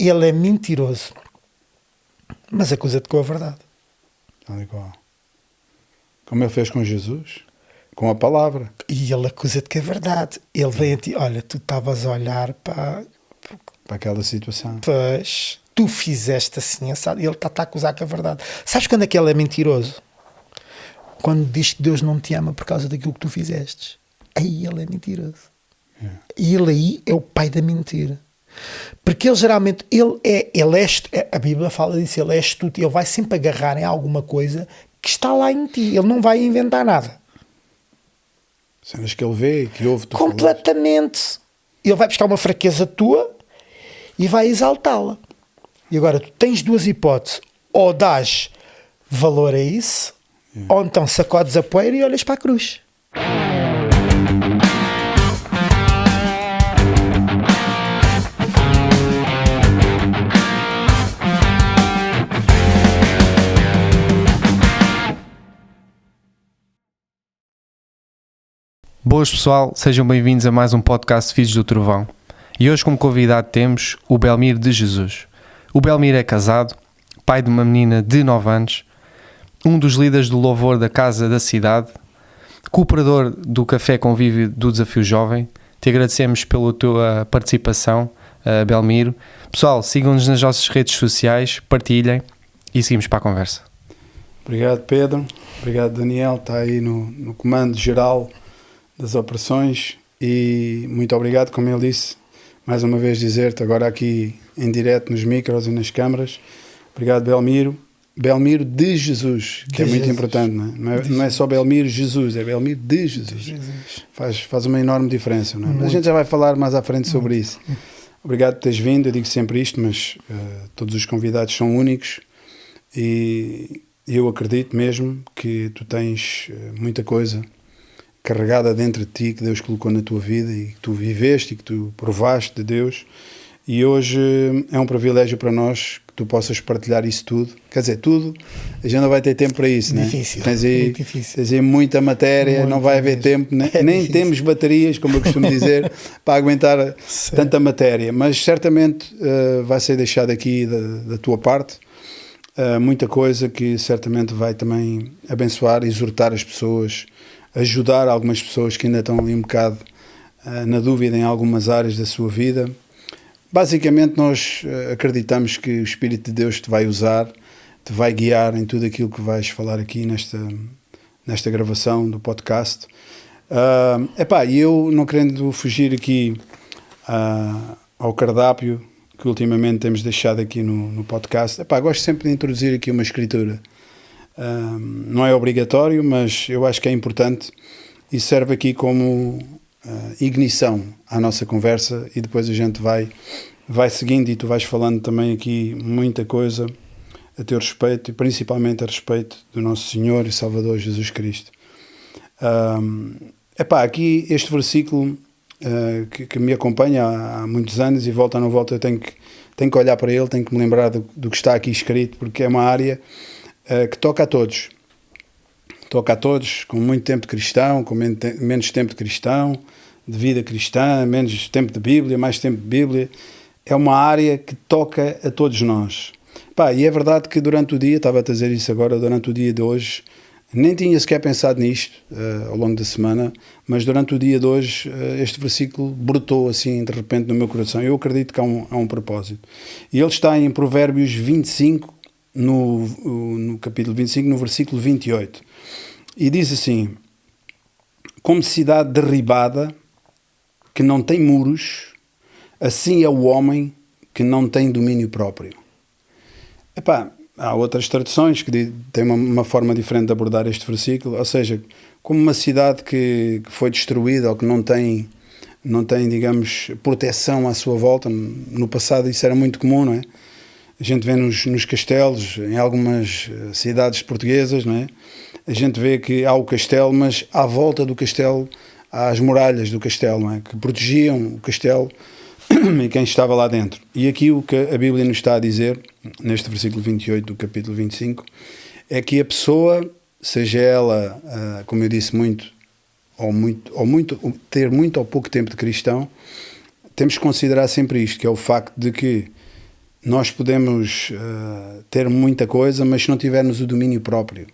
ele é mentiroso, mas acusa-te com a verdade. Tal e qual. Como ele fez com Jesus, com a palavra. E ele acusa-te que é verdade. Ele vem a ti, olha, tu estavas a olhar para aquela situação. Pois, tu fizeste assim, assado, e ele está a acusar que é verdade. Sabes quando é que ele é mentiroso? Quando diz que Deus não te ama por causa daquilo que tu fizeste. Aí ele é mentiroso. E ele aí é o pai da mentira. Porque ele geralmente, a Bíblia fala disso, ele é astuto, ele vai sempre agarrar em alguma coisa que está lá em ti, ele não vai inventar nada. Cenas que ele vê, que ouve, tu completamente. Falas. Ele vai buscar uma fraqueza tua e vai exaltá-la. E agora tu tens duas hipóteses, ou dás valor a isso, ou então sacodes a poeira e olhas para a cruz. Boas pessoal, sejam bem-vindos a mais um podcast Filhos do Trovão. E hoje como convidado temos o Belmiro de Jesus. O Belmiro é casado, pai de uma menina de 9 anos, um dos líderes do louvor da Casa da Cidade, cooperador do Café Convívio do Desafio Jovem. Te agradecemos pela tua participação, Belmiro. Pessoal, sigam-nos nas nossas redes sociais, partilhem e seguimos para a conversa. Obrigado, Pedro. Obrigado, Daniel. Está aí no comando geral das operações e muito obrigado, como ele disse, mais uma vez dizer-te agora aqui em direto nos micros e nas câmaras, obrigado Belmiro de Jesus, que é muito importante, não é só Belmiro Jesus, é Belmiro de Jesus. Faz uma enorme diferença, não é? A gente já vai falar mais à frente sobre isso. Obrigado por teres vindo, eu digo sempre isto, mas todos os convidados são únicos e eu acredito mesmo que tu tens muita coisa carregada dentro de ti, que Deus colocou na tua vida e que tu viveste e que tu provaste de Deus, e hoje é um privilégio para nós que tu possas partilhar isso tudo, quer dizer, tudo, a gente não vai ter tempo para isso, difícil, né? difícil. Tens aí muita matéria, não vai haver tempo, né? Nem temos baterias, como eu costumo dizer, para aguentar tanta matéria, mas certamente vai ser deixado aqui da tua parte muita coisa que certamente vai também abençoar, exortar as pessoas, ajudar algumas pessoas que ainda estão ali um bocado na dúvida em algumas áreas da sua vida. Basicamente nós acreditamos que o Espírito de Deus te vai usar, te vai guiar em tudo aquilo que vais falar aqui nesta gravação do podcast. E eu, não querendo fugir aqui ao cardápio que ultimamente temos deixado aqui no podcast, gosto sempre de introduzir aqui uma escritura. Não é obrigatório, mas eu acho que é importante e serve aqui como ignição à nossa conversa, e depois a gente vai seguindo e tu vais falando também aqui muita coisa a teu respeito e principalmente a respeito do nosso Senhor e Salvador Jesus Cristo. Aqui este versículo que me acompanha há muitos anos e volta ou não volta, eu tenho que olhar para ele, tenho que me lembrar do que está aqui escrito, porque é uma área que toca a todos, com muito tempo de cristão, com menos tempo de cristão, de vida cristã, menos tempo de Bíblia, mais tempo de Bíblia. É uma área que toca a todos nós. E é verdade que durante o dia, estava a dizer isso agora, durante o dia de hoje, nem tinha sequer pensado nisto ao longo da semana, mas durante o dia de hoje este versículo brotou assim de repente no meu coração. Eu acredito que há um propósito. E ele está em Provérbios 25, no capítulo 25, no versículo 28, e diz assim: como cidade derribada que não tem muros, assim é o homem que não tem domínio próprio. Há outras traduções que têm uma forma diferente de abordar este versículo, ou seja, como uma cidade que foi destruída ou que não tem, digamos, proteção à sua volta. No passado isso era muito comum, não é? A gente vê nos castelos, em algumas cidades portuguesas, não é? A gente vê que há o castelo, mas à volta do castelo há as muralhas do castelo, não é? Que protegiam o castelo e quem estava lá dentro. E aqui o que a Bíblia nos está a dizer, neste versículo 28 do capítulo 25, é que a pessoa, seja ela, como eu disse, ter muito ou pouco tempo de cristão, temos que considerar sempre isto, que é o facto de que nós podemos ter muita coisa, mas se não tivermos o domínio próprio,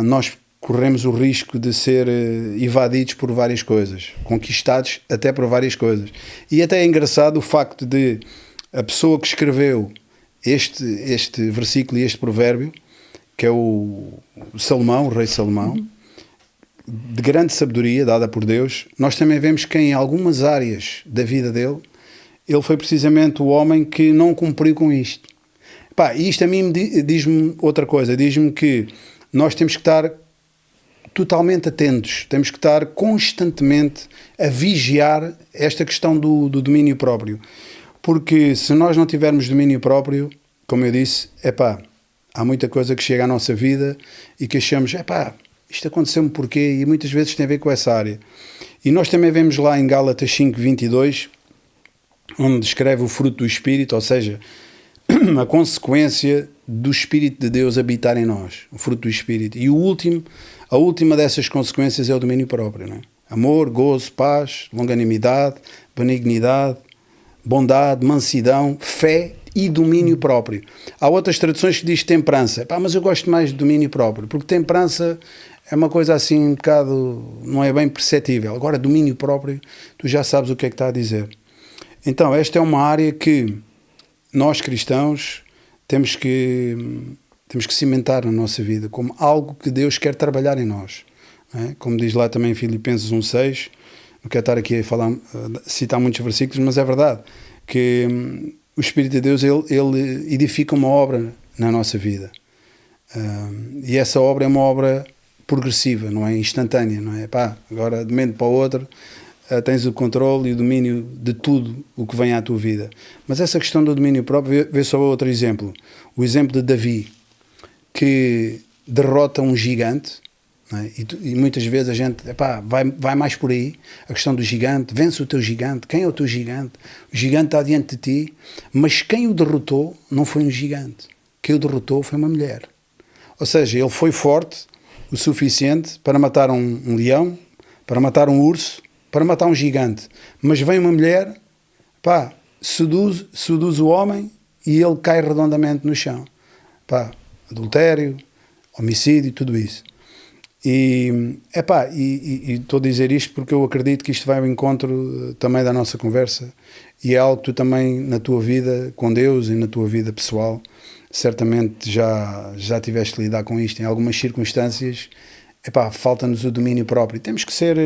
nós corremos o risco de ser evadidos por várias coisas, conquistados até por várias coisas. E até é engraçado o facto de a pessoa que escreveu este versículo e este provérbio, que é o Salomão, o rei Salomão, de grande sabedoria dada por Deus, nós também vemos que em algumas áreas da vida dele, ele foi precisamente o homem que não cumpriu com isto. E isto a mim diz-me outra coisa, diz-me que nós temos que estar totalmente atentos, temos que estar constantemente a vigiar esta questão do domínio próprio. Porque se nós não tivermos domínio próprio, como eu disse, há muita coisa que chega à nossa vida e que achamos, isto aconteceu-me porquê? E muitas vezes tem a ver com essa área. E nós também vemos lá em Gálatas 5:22, onde descreve o fruto do Espírito, ou seja, a consequência do Espírito de Deus habitar em nós, o fruto do Espírito. E a última dessas consequências é o domínio próprio, não é? Amor, gozo, paz, longanimidade, benignidade, bondade, mansidão, fé e domínio próprio. Há outras traduções que diz temperança. Mas eu gosto mais de domínio próprio, porque temperança é uma coisa assim um bocado, não é bem perceptível. Agora, domínio próprio, tu já sabes o que é que está a dizer. Então, esta é uma área que nós cristãos temos que cimentar na nossa vida como algo que Deus quer trabalhar em nós. Não é? Como diz lá também em Filipenses 1:6, não quero estar aqui a citar muitos versículos, mas é verdade que o Espírito de Deus ele edifica uma obra na nossa vida. E essa obra é uma obra progressiva, não é instantânea, não é? Agora de um momento para o outro tens o controle e o domínio de tudo o que vem à tua vida. Mas essa questão do domínio próprio, vê só outro exemplo. O exemplo de Davi, que derrota um gigante, não é? E muitas vezes a gente vai mais por aí, a questão do gigante, vence o teu gigante. Quem é o teu gigante? O gigante está diante de ti, mas quem o derrotou não foi um gigante. Quem o derrotou foi uma mulher. Ou seja, ele foi forte o suficiente para matar um leão, para matar um urso, para matar um gigante. Mas vem uma mulher, seduz o homem e ele cai redondamente no chão. Adultério, homicídio, tudo isso. E estou a dizer isto porque eu acredito que isto vai ao encontro também da nossa conversa e é algo que tu também na tua vida com Deus e na tua vida pessoal certamente já tiveste de lidar com isto em algumas circunstâncias. Falta-nos o domínio próprio. Temos que ser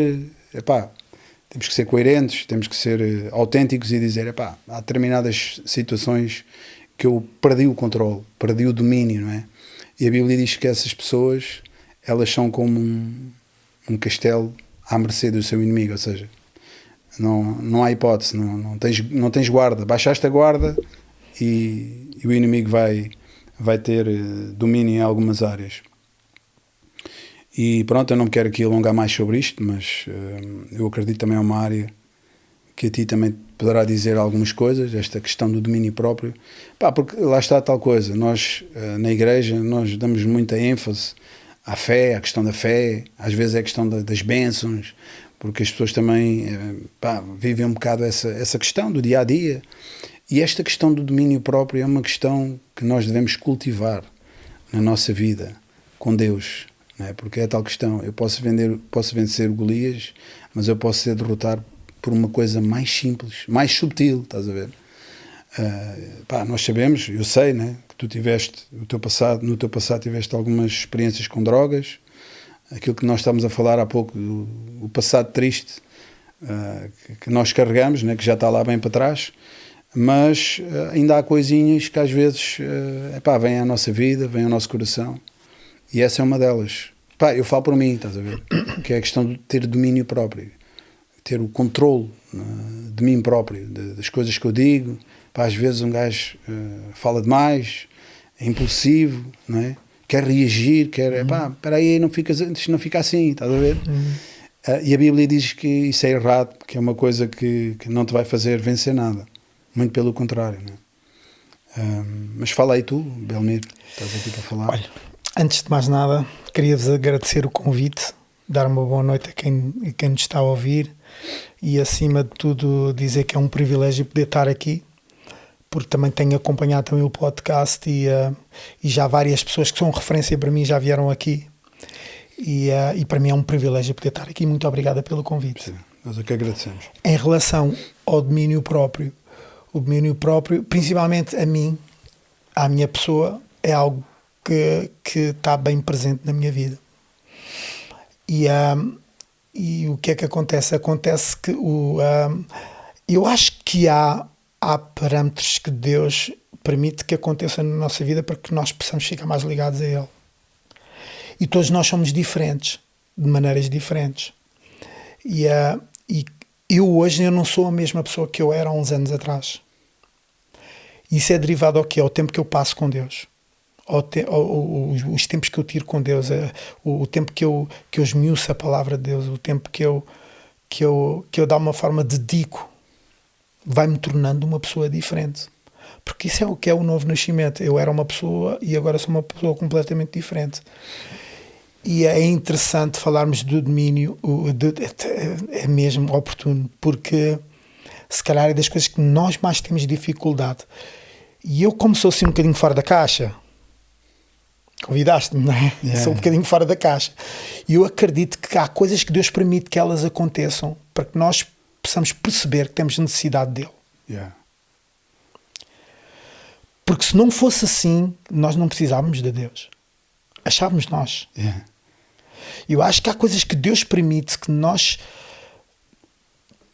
coerentes, temos que ser autênticos e dizer, há determinadas situações que eu perdi o controle, perdi o domínio, não é? E a Bíblia diz que essas pessoas, elas são como um castelo à mercê do seu inimigo, ou seja, não há hipótese, não tens guarda, baixaste a guarda e o inimigo vai ter domínio em algumas áreas. E pronto, eu não quero aqui alongar mais sobre isto, mas eu acredito também é uma área que a ti também poderá dizer algumas coisas, esta questão do domínio próprio, porque lá está a tal coisa, nós na igreja nós damos muita ênfase à fé, à questão da fé, às vezes é a questão das bênçãos, porque as pessoas também vivem um bocado essa questão do dia-a-dia, e esta questão do domínio próprio é uma questão que nós devemos cultivar na nossa vida, com Deus, não é? Porque é a tal questão, eu posso vencer Golias, mas eu posso ser derrotado por uma coisa mais simples, mais subtil, estás a ver? Nós sabemos, eu sei, né, que tu tiveste no teu passado tiveste algumas experiências com drogas, aquilo que nós estávamos a falar há pouco, o passado triste que nós carregamos, né, que já está lá bem para trás, mas ainda há coisinhas que às vezes vêm à nossa vida, vêm ao nosso coração, e essa é uma delas. Eu falo por mim, estás a ver? Que é a questão de ter domínio próprio, ter o controle de mim próprio, das coisas que eu digo. Às vezes um gajo fala demais, é impulsivo, não é? Quer reagir, espera aí, não fica assim, estás a ver? E a Bíblia diz que isso é errado, que é uma coisa que não te vai fazer vencer nada, muito pelo contrário, não é? Mas fala aí tu, Belmir, estás aqui para falar. Olha, antes de mais nada, queria-vos agradecer o convite, dar uma boa noite a quem nos está a ouvir e, acima de tudo, dizer que é um privilégio poder estar aqui, porque também tenho acompanhado também o podcast e já várias pessoas que são referência para mim já vieram aqui. E para mim é um privilégio poder estar aqui. Muito obrigada pelo convite. Sim, nós é que agradecemos. Em relação ao domínio próprio, o domínio próprio, principalmente a mim, à minha pessoa, é algo que está bem presente na minha vida. E o que é que acontece? Acontece que eu acho que há parâmetros que Deus permite que aconteçam na nossa vida para que nós possamos ficar mais ligados a Ele. E todos nós somos diferentes, de maneiras diferentes. E eu hoje não sou a mesma pessoa que eu era há uns anos atrás. Isso é derivado ao quê? Ao tempo que eu passo com Deus. Os tempos que eu tiro com Deus, o tempo que eu esmiuço a palavra de Deus, o tempo que eu de alguma forma dedico, vai-me tornando uma pessoa diferente. Porque isso é o que é o novo nascimento. Eu era uma pessoa e agora sou uma pessoa completamente diferente. E é interessante falarmos do domínio, é mesmo oportuno, porque se calhar é das coisas que nós mais temos dificuldade. E eu, como sou assim um bocadinho fora da caixa, convidaste-me, não é? Yeah. Sou um bocadinho fora da caixa. E eu acredito que há coisas que Deus permite que elas aconteçam para que nós possamos perceber que temos necessidade dele. Yeah. Porque se não fosse assim, nós não precisávamos de Deus. Achávamos nós. Yeah. Eu acho que há coisas que Deus permite que nós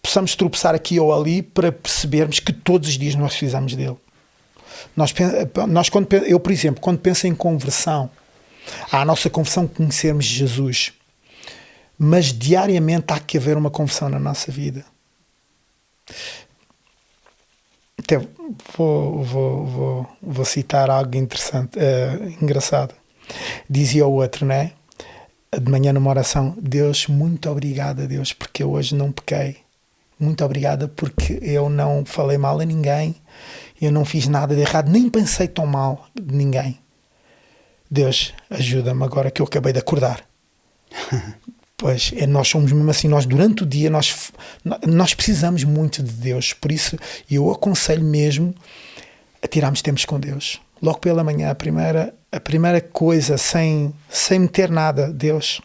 possamos tropeçar aqui ou ali para percebermos que todos os dias nós precisamos dele. Eu, por exemplo, quando penso em conversão, há a nossa conversão conhecermos Jesus, mas diariamente há que haver uma conversão na nossa vida. Até vou citar algo interessante, engraçado. Dizia o outro, não é? De manhã numa oração: Deus, muito obrigado a Deus porque eu hoje não pequei. Muito obrigada porque eu não falei mal a ninguém, eu não fiz nada de errado, nem pensei tão mal de ninguém. Deus, ajuda-me agora que eu acabei de acordar. Pois, nós somos mesmo assim, nós durante o dia, nós precisamos muito de Deus, por isso eu aconselho mesmo a tirarmos tempos com Deus. Logo pela manhã, a primeira coisa, sem meter nada, Deus,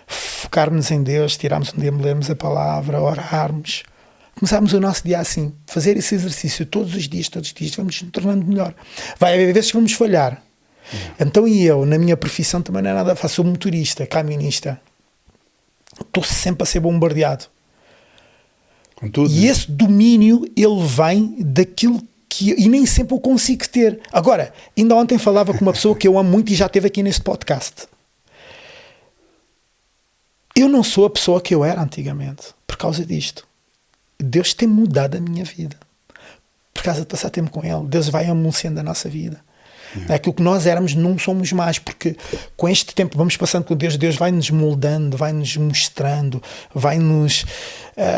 focarmos em Deus, tirarmos um tempo, lermos a palavra, orarmos, começarmos o nosso dia assim, fazer esse exercício todos os dias, vamos nos tornando melhor. Vai haver vezes que vamos falhar. Então, e eu, na minha profissão também não é nada fácil, sou motorista, camionista, estou sempre a ser bombardeado. Com tudo. E esse domínio, ele vem daquilo e nem sempre eu consigo ter. Agora, ainda ontem falava com uma pessoa que eu amo muito e já esteve aqui neste podcast. Eu não sou a pessoa que eu era antigamente por causa disto. Deus tem mudado a minha vida por causa de passar tempo com Ele. Deus vai anunciando a nossa vida. Aquilo que nós éramos não somos mais, porque com este tempo vamos passando com Deus, Deus vai nos moldando, vai nos mostrando, vai nos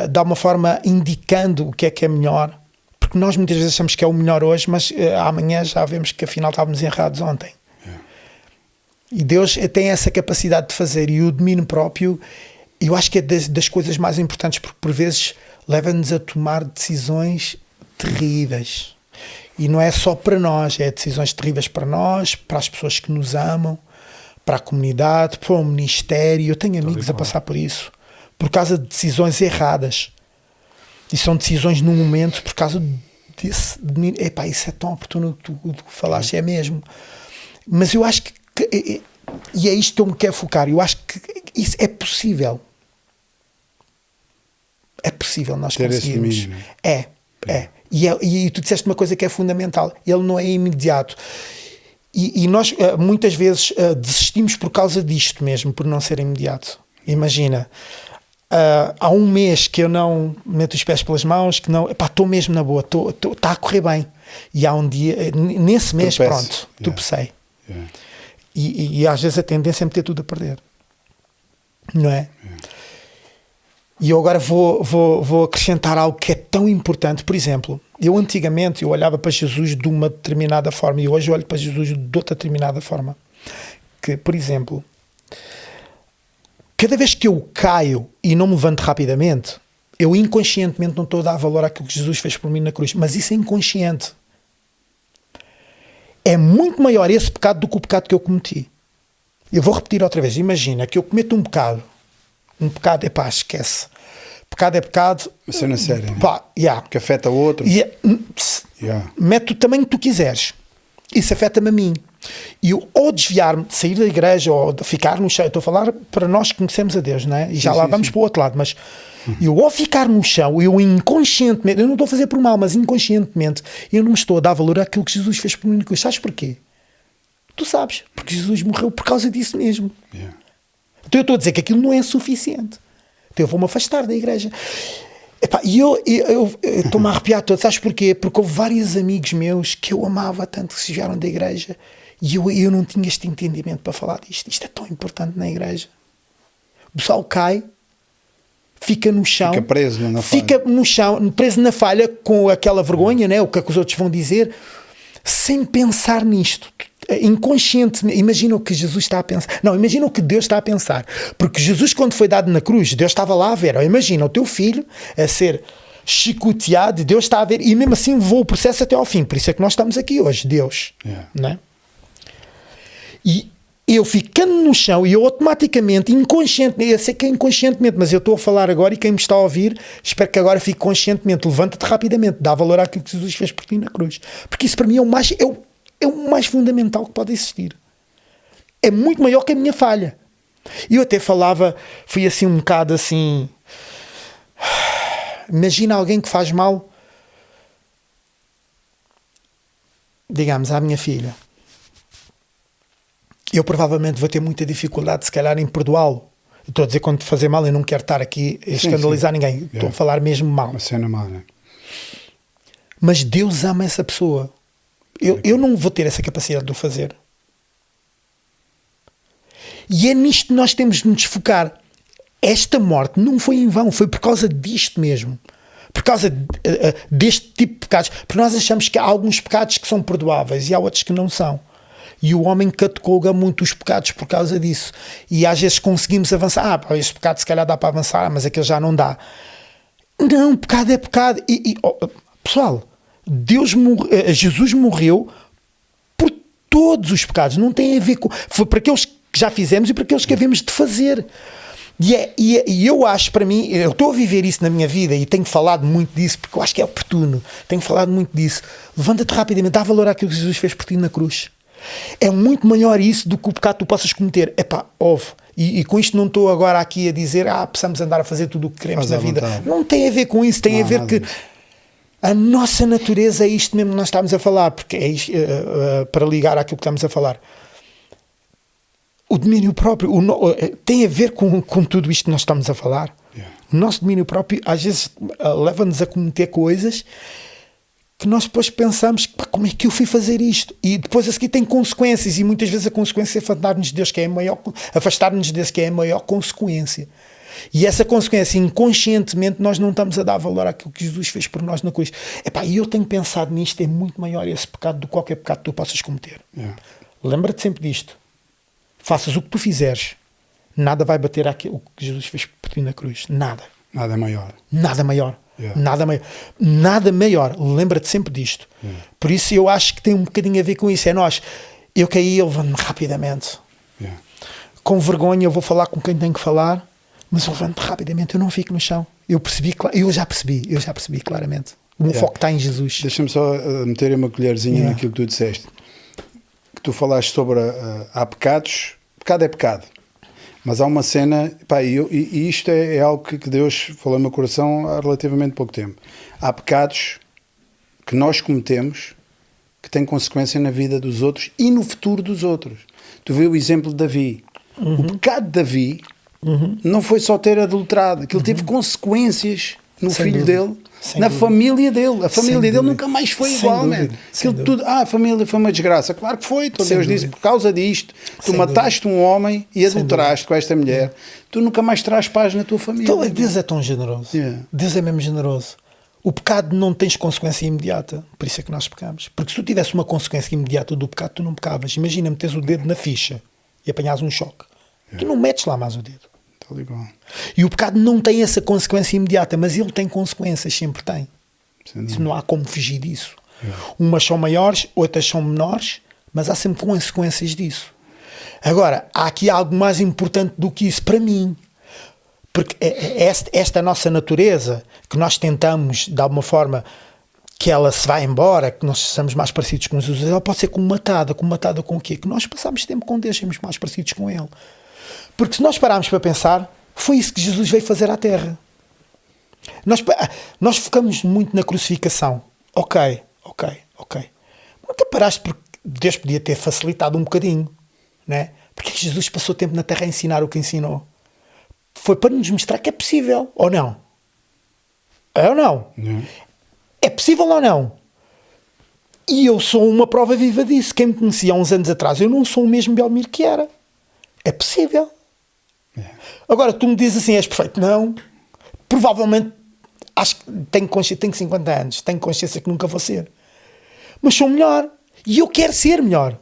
de alguma forma indicando o que é melhor, porque nós muitas vezes achamos que é o melhor hoje, mas amanhã já vemos que afinal estávamos errados ontem. E Deus tem essa capacidade de fazer, e o domínio próprio, eu acho que é das coisas mais importantes, porque por vezes leva-nos a tomar decisões terríveis. E não é só para nós, é decisões terríveis para nós, para as pessoas que nos amam, para a comunidade, para o ministério. Eu tenho amigos a passar por isso, por causa de decisões erradas. E são decisões no momento por causa desse... Epá, isso é tão oportuno que tu falaste, é mesmo. Mas eu acho que... E é isto que eu me quero focar. Eu acho que isso é possível. É possível nós ter conseguirmos. esse domínio. É. E tu disseste uma coisa que é fundamental. Ele não é imediato. E nós muitas vezes desistimos por causa disto mesmo, por não ser imediato. Imagina, há um mês que eu não meto os pés pelas mãos, que não, estou mesmo na boa, está a correr bem. E há um dia, nesse mês, pronto, tropecei. E às vezes a tendência é meter tudo a perder. Não é? E eu agora vou acrescentar algo que é tão importante. Por exemplo, eu antigamente olhava para Jesus de uma determinada forma e hoje olho para Jesus de outra determinada forma. Que, por exemplo, cada vez que eu caio e não me levanto rapidamente, eu inconscientemente não estou a dar valor àquilo que Jesus fez por mim na cruz. Mas isso é inconsciente. é muito maior esse pecado do que o pecado que eu cometi. Eu vou repetir outra vez. Imagina que eu cometo um pecado, epá, esquece. Pecado é pecado. Uma cena séria, pá, yeah. Que afeta o outro. Mete o tamanho que tu quiseres. Isso afeta-me a mim. E eu, ou desviar-me de sair da igreja, ou de ficar no chão, eu estou a falar para nós que conhecemos a Deus, não é? E já lá vamos para o outro lado, mas eu ao ficar no chão, eu inconscientemente, eu não estou a fazer por mal, mas inconscientemente, eu não me estou a dar valor àquilo que Jesus fez por mim. Sabes porquê? Tu sabes, porque Jesus morreu por causa disso mesmo. Então eu estou a dizer que aquilo não é suficiente. Então eu vou-me afastar da igreja. Epá, e eu estou-me a arrepiar todo. Sabes porquê? Porque houve vários amigos meus que eu amava tanto que se vieram da igreja e eu não tinha este entendimento para falar disto. Isto é tão importante na igreja. O pessoal cai, fica no chão. Fica preso na falha. Fica no chão, preso na falha com aquela vergonha, né? O que é que os outros vão dizer, sem pensar nisto. Inconscientemente, imagina o que Jesus está a pensar. Não, imagina o que Deus está a pensar. Porque Jesus, quando foi dado na cruz, Deus estava lá a ver. Imagina o teu filho a ser chicoteado, Deus está a ver, e mesmo assim levou o processo até ao fim. Por isso é que nós estamos aqui hoje, Deus. Não é? E eu ficando no chão, e eu automaticamente, inconscientemente, eu sei que é inconscientemente, mas eu estou a falar agora e quem me está a ouvir, espero que agora fique conscientemente, levanta-te rapidamente, dá valor àquilo que Jesus fez por ti na cruz. Porque isso para mim é o mais fundamental que pode existir. É muito maior que a minha falha. E eu até falava, fui assim um bocado assim, imagina alguém que faz mal, digamos, à minha filha. Eu provavelmente vou ter muita dificuldade, se calhar, em perdoá-lo. Estou a dizer, quando fazer mal, eu não quero estar aqui a escandalizar ninguém. Estou a falar mesmo mal. Uma cena má, né? Mas Deus ama essa pessoa. Eu não vou ter essa capacidade de o fazer. E é nisto que nós temos de nos focar. Esta morte não foi em vão, foi por causa disto mesmo. Por causa deste tipo de pecados. Porque nós achamos que há alguns pecados que são perdoáveis e há outros que não são. E o homem cataloga muito os pecados por causa disso. E às vezes conseguimos avançar. Este pecado se calhar dá para avançar, mas aquele já não dá. Não, pecado é pecado. Pessoal, Jesus morreu por todos os pecados. Não tem a ver com... Foi para aqueles que já fizemos e para aqueles que havemos de fazer. E eu acho, para mim, eu estou a viver isso na minha vida e tenho falado muito disso, porque eu acho que é oportuno. Tenho falado muito disso. Levanta-te rapidamente, dá valor àquilo que Jesus fez por ti na cruz. É muito maior isso do que o pecado que tu possas cometer. Ouve. E com isto não estou agora aqui a dizer precisamos andar a fazer tudo o que queremos na vida. Não tem a ver com isso. Tem a ver que a nossa natureza é isto mesmo que nós estamos a falar, porque é isto, para ligar àquilo que estamos a falar. O domínio próprio tem a ver com tudo isto que nós estamos a falar. O nosso domínio próprio às vezes leva-nos a cometer coisas que nós depois pensamos, como é que eu fui fazer isto? E depois a seguir tem consequências, e muitas vezes a consequência é afastar-nos de Deus, que é a maior consequência. E essa consequência, inconscientemente, nós não estamos a dar valor àquilo que Jesus fez por nós na cruz. E eu tenho pensado nisto, é muito maior esse pecado do que qualquer pecado que tu possas cometer. Lembra-te sempre disto. Faças o que tu fizeres, nada vai bater àquilo que Jesus fez por ti na cruz. Nada. Nada maior. Nada maior. Nada maior. Lembra-te sempre disto. Por isso eu acho que tem um bocadinho a ver com isso. É nós. Eu caí, eu levanto-me rapidamente. Com vergonha eu vou falar com quem tenho que falar, mas eu levanto-me rapidamente. Eu não fico no chão. Eu já percebi claramente. O meu foco está em Jesus. Deixa-me só meter uma colherzinha naquilo que tu disseste. Que tu falaste sobre há pecados. Pecado é pecado. Mas há uma cena, e isto é algo que Deus falou no meu coração há relativamente pouco tempo. Há pecados que nós cometemos que têm consequência na vida dos outros e no futuro dos outros. Tu vês o exemplo de Davi. O pecado de Davi não foi só ter adulterado, aquilo teve consequências no filho dele, na família dele. A família dele nunca mais foi igual, man. Tudo, a família foi uma desgraça. Claro que foi. Então Deus disse, por causa disto, tu mataste um homem e adulteraste com esta mulher. Tu nunca mais traz paz na tua família. Então, Deus é tão generoso. Deus é mesmo generoso. O pecado não tens consequência imediata. Por isso é que nós pecamos. Porque se tu tivesse uma consequência imediata do pecado, tu não pecavas. Imagina meteres o dedo na ficha e apanhas um choque. Tu não metes lá mais o dedo. E o pecado não tem essa consequência imediata, mas ele tem consequências, sempre tem. Isso não há como fugir disso. Umas são maiores, outras são menores, mas há sempre consequências disso. Agora, há aqui algo mais importante do que isso para mim. Porque esta nossa natureza, que nós tentamos, de alguma forma, que ela se vá embora, que nós sejamos mais parecidos com Jesus, ela pode ser comatada com o quê? Que nós passamos tempo com Deus, somos mais parecidos com Ele. Porque se nós pararmos para pensar, foi isso que Jesus veio fazer à Terra. Nós focamos muito na crucificação. Ok. Nunca paraste porque Deus podia ter facilitado um bocadinho, né? Porque Jesus passou tempo na Terra a ensinar o que ensinou. Foi para nos mostrar que é possível, ou não? É ou não? Não. É possível ou não? E eu sou uma prova viva disso. Quem me conhecia há uns anos atrás, eu não sou o mesmo Belmir que era. É possível. Agora, tu me dizes assim, és perfeito. Não. Provavelmente, acho que tenho 50 anos, tenho consciência que nunca vou ser. Mas sou melhor. E eu quero ser melhor.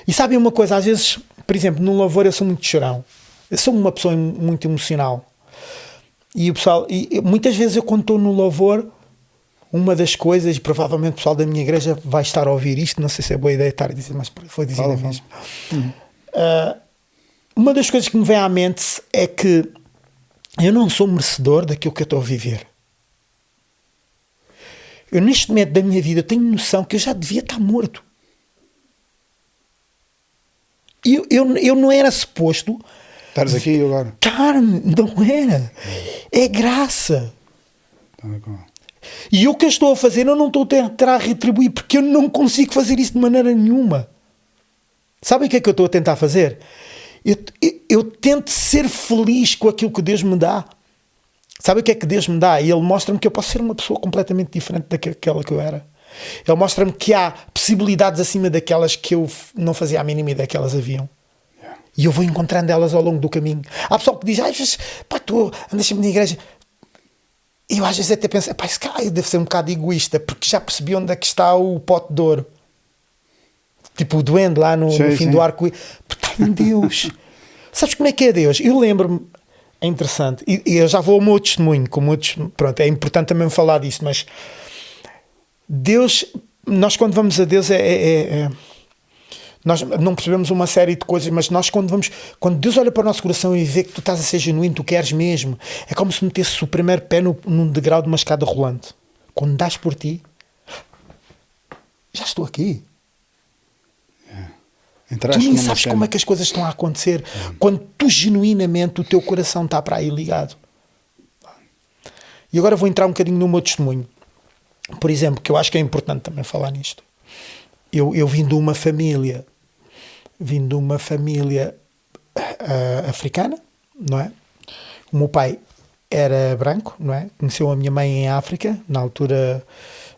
E sabem uma coisa, às vezes, por exemplo, no louvor eu sou muito chorão. Eu sou uma pessoa muito emocional. E o pessoal, muitas vezes eu quando estou no louvor, uma das coisas, provavelmente o pessoal da minha igreja vai estar a ouvir isto, não sei se é boa ideia estar a dizer, mas foi dizer mesmo. Uma das coisas que me vem à mente é que eu não sou merecedor daquilo que eu estou a viver. Eu neste momento da minha vida tenho noção que eu já devia estar morto. Eu não era suposto Estares aqui agora. Não era. É graça. E o que eu estou a fazer eu não estou a tentar retribuir, porque eu não consigo fazer isso de maneira nenhuma. Sabem o que é que eu estou a tentar fazer? Eu tento ser feliz com aquilo que Deus me dá. Sabe o que é que Deus me dá? E Ele mostra-me que eu posso ser uma pessoa completamente diferente daquela que eu era. Ele mostra-me que há possibilidades acima daquelas que eu não fazia a mínima ideia que elas haviam. E eu vou encontrando elas ao longo do caminho. Há pessoal que diz, às vezes, pá, tu andas sempre na igreja. E eu às vezes até penso, pá, esse cara deve ser um bocado egoísta, porque já percebi onde é que está o pote de ouro. Tipo o duende lá no fim do arco. Porque está em Deus. Sabes como é que é Deus? Eu lembro-me, é interessante, e eu já vou ao meu testemunho, pronto, é importante também falar disto, mas Deus, nós quando vamos a Deus nós não percebemos uma série de coisas, mas nós quando Deus olha para o nosso coração e vê que tu estás a ser genuíno, tu queres mesmo, é como se metesse o primeiro pé num degrau de uma escada rolante. Quando dás por ti, já estou aqui. Tu nem sabes como é que as coisas estão a acontecer quando tu genuinamente o teu coração está para aí ligado. E agora vou entrar um bocadinho no meu testemunho. Por exemplo, que eu acho que é importante também falar nisto. Eu vim de uma família africana, não é? O meu pai era branco, não é? Conheceu a minha mãe em África, na altura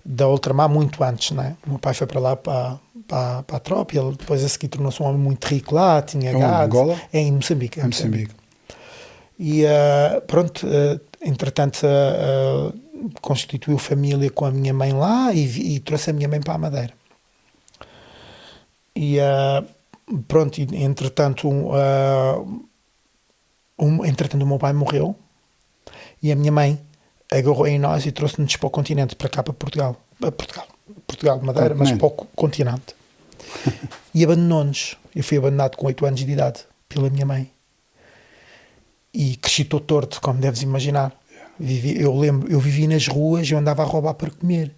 da ultramar, muito antes, não é? O meu pai foi para lá, para a tropa, e ele depois a seguir tornou-se um homem muito rico lá, tinha gado. Angola? É em Moçambique. Em Moçambique. E pronto, entretanto constituiu família com a minha mãe lá e trouxe a minha mãe para a Madeira. E pronto, entretanto o meu pai morreu e a minha mãe agarrou em nós e trouxe-nos para o continente, para cá, para Portugal, Madeira, mas para o continente. E abandonou-nos. Eu fui abandonado com 8 anos de idade pela minha mãe e cresci todo torto, como deves imaginar. Eu vivi nas ruas, eu andava a roubar para comer.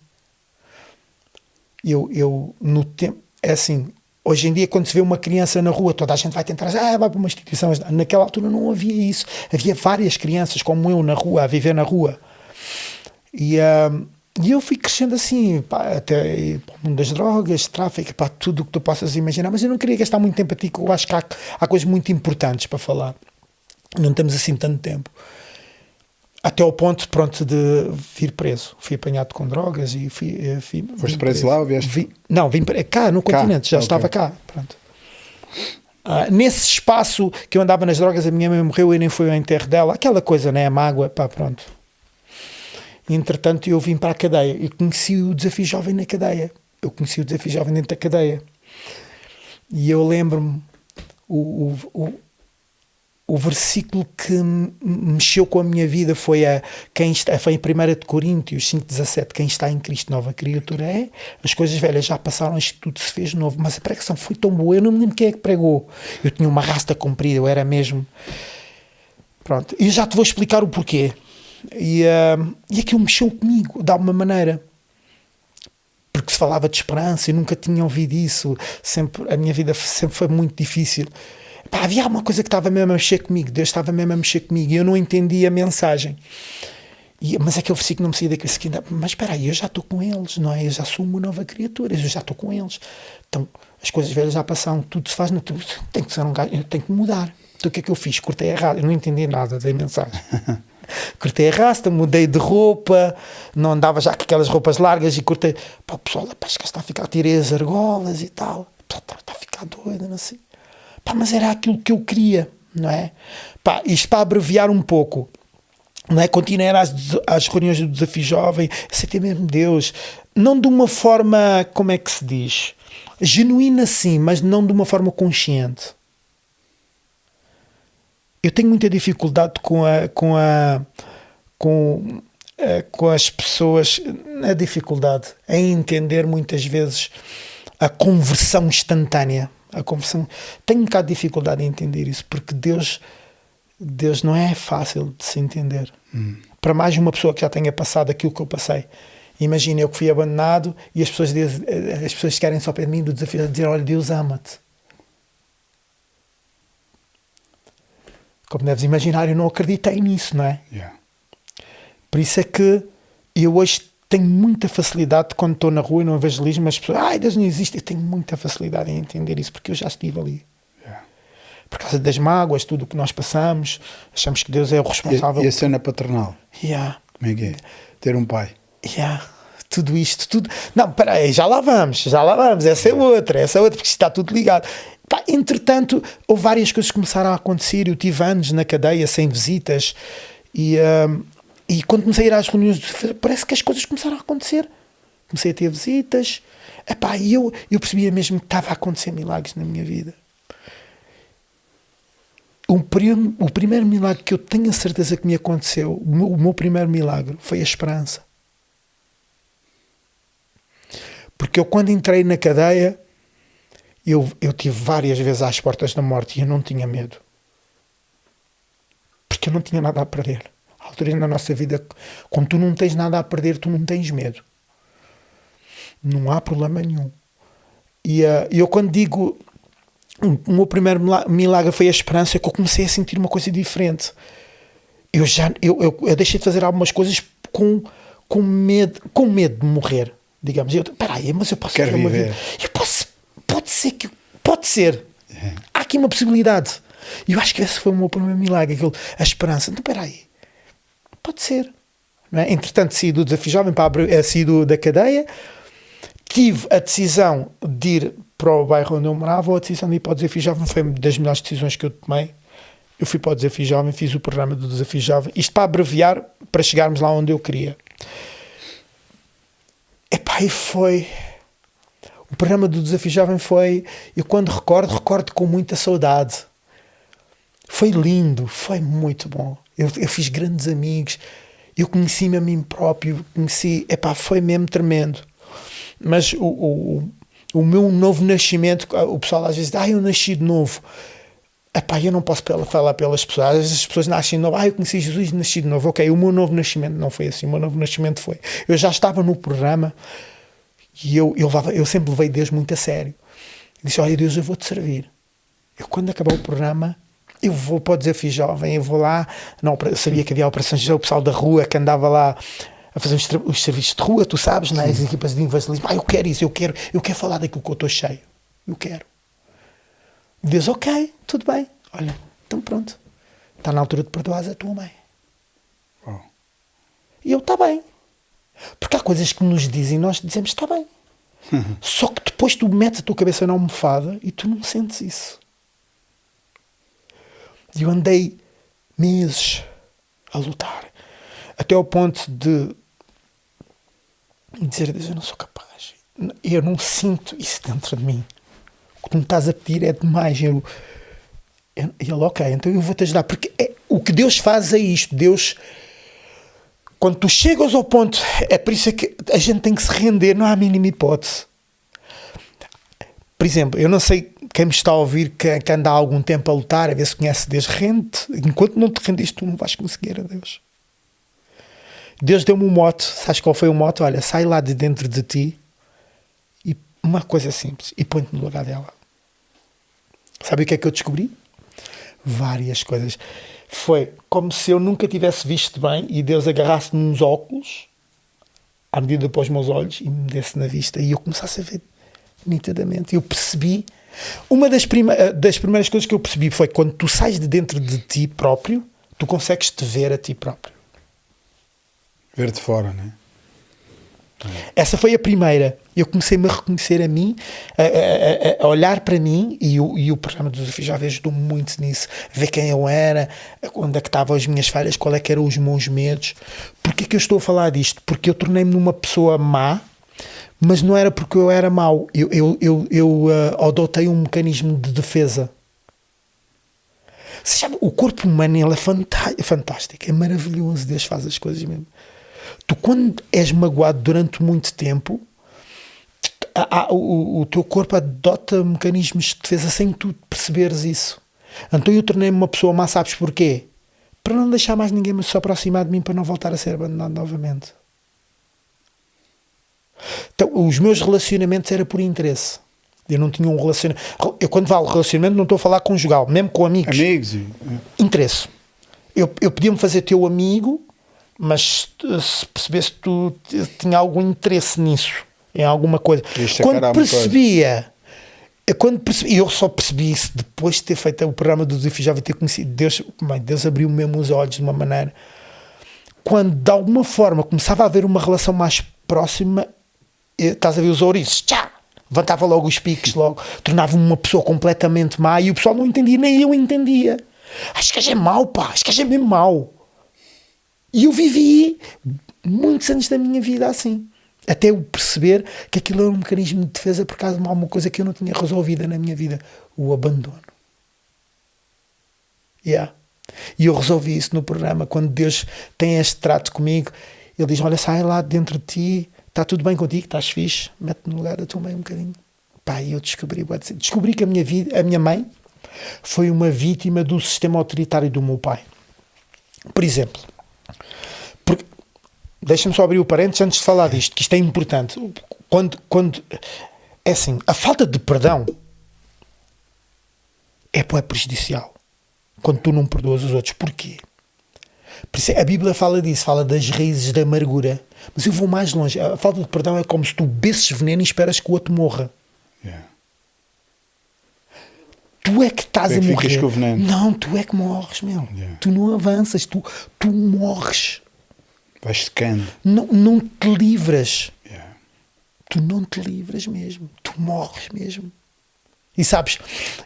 Eu no tempo, é assim, hoje em dia quando se vê uma criança na rua, toda a gente vai tentar, vai para uma instituição. Naquela altura não havia isso. Havia várias crianças como eu na rua, a viver na rua. E eu fui crescendo assim, pá, até para o mundo das drogas, tráfico, pá, tudo o que tu possas imaginar. Mas eu não queria gastar muito tempo a ti, porque eu acho que há coisas muito importantes para falar. Não temos assim tanto tempo. Até ao ponto, pronto, de vir preso. Fui apanhado com drogas e Foste preso lá ou vieste? Não, vim cá, no continente, já estava cá. Pronto. Nesse espaço que eu andava nas drogas, a minha mãe morreu e nem foi ao enterro dela. Aquela coisa, né? A mágoa, pá, pronto. E, entretanto, eu vim para a cadeia e conheci o Desafio Jovem na cadeia. Eu conheci o Desafio Jovem dentro da cadeia. E eu lembro-me, o versículo que mexeu com a minha vida foi foi em 1 de Coríntios 5,17. Quem está em Cristo, nova criatura é. As coisas velhas já passaram, isto tudo se fez novo. Mas a pregação foi tão boa, eu não me lembro quem é que pregou. Eu tinha uma rasta comprida, eu era mesmo... Pronto, e já te vou explicar o porquê. E aquilo mexeu comigo, de alguma maneira. Porque se falava de esperança, eu nunca tinha ouvido isso. A minha vida sempre foi muito difícil. Pá, havia alguma coisa que estava mesmo a mexer comigo. Deus estava mesmo a mexer comigo e eu não entendia a mensagem. Mas aquele versículo não me saía daquele seguinte. Mas espera aí, eu já estou com eles, não é? Eu já sou uma nova criatura, eu já estou com eles. Então, as coisas velhas já passaram, tudo se faz natural. Tem que ser um gajo, eu tenho que mudar. Então o que é que eu fiz? Cortei a rasta, eu não entendi nada da mensagem. Cortei a rasta, mudei de roupa, não andava já com aquelas roupas largas e cortei. Pá, o pessoal, pá, está a ficar, tirei as argolas e tal. O pessoal está a ficar doido, não sei. Pá, mas era aquilo que eu queria, não é? Pá, isto para abreviar um pouco, não é? Continuar às reuniões do Desafio Jovem, aceitei mesmo Deus, não de uma forma, como é que se diz? Genuína sim, mas não de uma forma consciente. Eu tenho muita dificuldade com as pessoas, a dificuldade em entender muitas vezes a conversão instantânea. Tenho um bocado de dificuldade em entender isso, porque Deus não é fácil de se entender. Para mais uma pessoa que já tenha passado aquilo que eu passei. Imagina eu que fui abandonado e as pessoas querem só para mim do desafio de dizer, olha, Deus ama-te. Como deves imaginar, eu não acreditei nisso, não é? Yeah. Por isso é que eu hoje tenho muita facilidade quando estou na rua e no evangelismo, as pessoas, ai, Deus não existe. Eu tenho muita facilidade em entender isso, porque eu já estive ali. Yeah. Por causa das mágoas, tudo o que nós passamos, achamos que Deus é o responsável. E a cena paternal? Yeah. Como é que é? Ter um pai? Yeah. Tudo isto, tudo... Não, peraí, já lá vamos. Essa é outra, porque está tudo ligado. Pá, entretanto, houve várias coisas que começaram a acontecer. Eu tive anos na cadeia, sem visitas, e quando comecei a ir às reuniões, parece que as coisas começaram a acontecer. Comecei a ter visitas, e eu percebia mesmo que estava a acontecer milagres na minha vida. O primeiro milagre que eu tenho a certeza que me aconteceu, o meu primeiro milagre, foi a esperança. Porque eu, quando entrei na cadeia, eu tive várias vezes às portas da morte e eu não tinha medo. Porque eu não tinha nada a perder. À altura na nossa vida, quando tu não tens nada a perder, tu não tens medo. Não há problema nenhum. E eu, quando digo o meu primeiro milagre foi a esperança, que eu comecei a sentir uma coisa diferente. Eu deixei de fazer algumas coisas com medo de morrer. Digamos, peraí, mas eu posso ter uma vida. Pode ser. Há aqui uma possibilidade. E eu acho que esse foi o meu primeiro milagre, a esperança. Então, peraí, pode ser. Não é? Entretanto, saí do Desafio Jovem, saí da cadeia, tive a decisão de ir para o bairro onde eu morava, ou a decisão de ir para o Desafio Jovem foi uma das melhores decisões que eu tomei. Eu fui para o Desafio Jovem, fiz o programa do Desafio Jovem, isto para abreviar, para chegarmos lá onde eu queria. E foi... O programa do Desafio Jovem foi... Eu quando recordo com muita saudade. Foi lindo, foi muito bom. Eu fiz grandes amigos, eu conheci-me a mim próprio, foi mesmo tremendo. Mas o meu novo nascimento, o pessoal às vezes diz, eu nasci de novo. Eu não posso falar pelas pessoas. Às vezes as pessoas nascem de novo. Eu conheci Jesus e nasci de novo. Ok, o meu novo nascimento não foi assim. O meu novo nascimento foi... Eu já estava no programa e eu sempre levei Deus muito a sério. Disse, olha Deus, eu vou-te servir. Eu, quando acabar o programa, eu vou para o Desafio Jovem, eu vou lá. Não, eu sabia que havia operações, o pessoal da rua que andava lá a fazer os serviços de rua, tu sabes, não é? As equipas de evangelismo. Eu quero isso, eu quero falar daquilo que eu estou cheio. Eu quero. Deus, ok, tudo bem. Olha, então pronto. Está na altura de perdoares a tua mãe. Oh. E eu, está bem. Porque há coisas que nos dizem e nós dizemos, está bem. Só que depois tu metes a tua cabeça na almofada e tu não sentes isso. E eu andei meses a lutar. Até ao ponto de dizer a Deus, eu não sou capaz. Eu não sinto isso dentro de mim. O que tu me estás a pedir é demais. E ele, ok, então eu vou-te ajudar. Porque o que Deus faz é isto. Deus, quando tu chegas ao ponto, é por isso que a gente tem que se render, não há a mínima hipótese. Por exemplo, eu não sei quem me está a ouvir que anda há algum tempo a lutar, a ver se conhece Deus, rende. Enquanto não te rendes, tu não vais conseguir a Deus. Deus deu-me um mote. Sabes qual foi o mote? Olha, sai lá de dentro de ti e uma coisa simples e põe-te no lugar dela. Sabe o que é que eu descobri? Várias coisas. Foi como se eu nunca tivesse visto bem e Deus agarrasse-me nos óculos à medida para os meus olhos e me desse na vista e eu começasse a ver nitidamente. Eu percebi. Uma das primeiras coisas que eu percebi foi que quando tu sais de dentro de ti próprio, tu consegues te ver a ti próprio. Ver de fora, não é? Essa foi a primeira. Eu comecei-me a reconhecer a mim, a olhar para mim, e o programa do Desafio Jovem ajudou-me muito nisso, a ver quem eu era, onde é que estavam as minhas falhas, qual é que eram os meus medos. Porquê que eu estou a falar disto? Porque eu tornei-me numa pessoa má, mas não era porque eu era mau. Eu adotei um mecanismo de defesa. Você sabe, o corpo humano ele é fantástico, é maravilhoso. Deus faz as coisas mesmo. Tu, quando és magoado durante muito tempo, o teu corpo adota mecanismos de defesa sem tu perceberes isso. Então eu tornei-me uma pessoa má, sabes porquê? Para não deixar mais ninguém se aproximar de mim, para não voltar a ser abandonado novamente. Então, os meus relacionamentos era por interesse. Eu não tinha um relacionamento. Eu, quando falo relacionamento, não estou a falar conjugal, mesmo com amigos. Interesse. Eu podia-me fazer teu amigo, mas se percebesse que tu tinha algum interesse nisso, em alguma coisa. Quando percebia, eu só percebi isso depois de ter feito o programa do Desafio Jovem, ter conhecido Deus abriu mesmo os olhos de uma maneira. Quando de alguma forma começava a haver uma relação mais próxima, estás a ver os ouriços, levantava logo os piques, logo tornava-me uma pessoa completamente má e o pessoal não entendia, nem eu entendia. Acho que é mau, pá, acho que é mesmo mau. E eu vivi muitos anos da minha vida assim, até eu perceber que aquilo era um mecanismo de defesa por causa de alguma coisa que eu não tinha resolvida na minha vida, o abandono. E eu resolvi isso no programa. Quando Deus tem este trato comigo, Ele diz, olha, sai lá dentro de ti, está tudo bem contigo, estás fixe, mete-me no lugar da tua mãe um bocadinho. Pá, e eu descobri que a minha mãe foi uma vítima do sistema autoritário do meu pai. Por exemplo, deixa-me só abrir o parênteses antes de falar disto, que isto é importante. Quando é assim, a falta de perdão é prejudicial. Quando tu não perdoas os outros. Porquê? Por isso a Bíblia fala disso, fala das raízes da amargura. Mas eu vou mais longe. A falta de perdão é como se tu bebesses veneno e esperas que o outro morra. Yeah. Tu é que estás a morrer. Com o veneno. Não, tu é que morres, meu. Yeah. Tu não avanças, tu morres. Vais secando. Não te livras. Yeah. Tu não te livras mesmo. Tu morres mesmo. E sabes,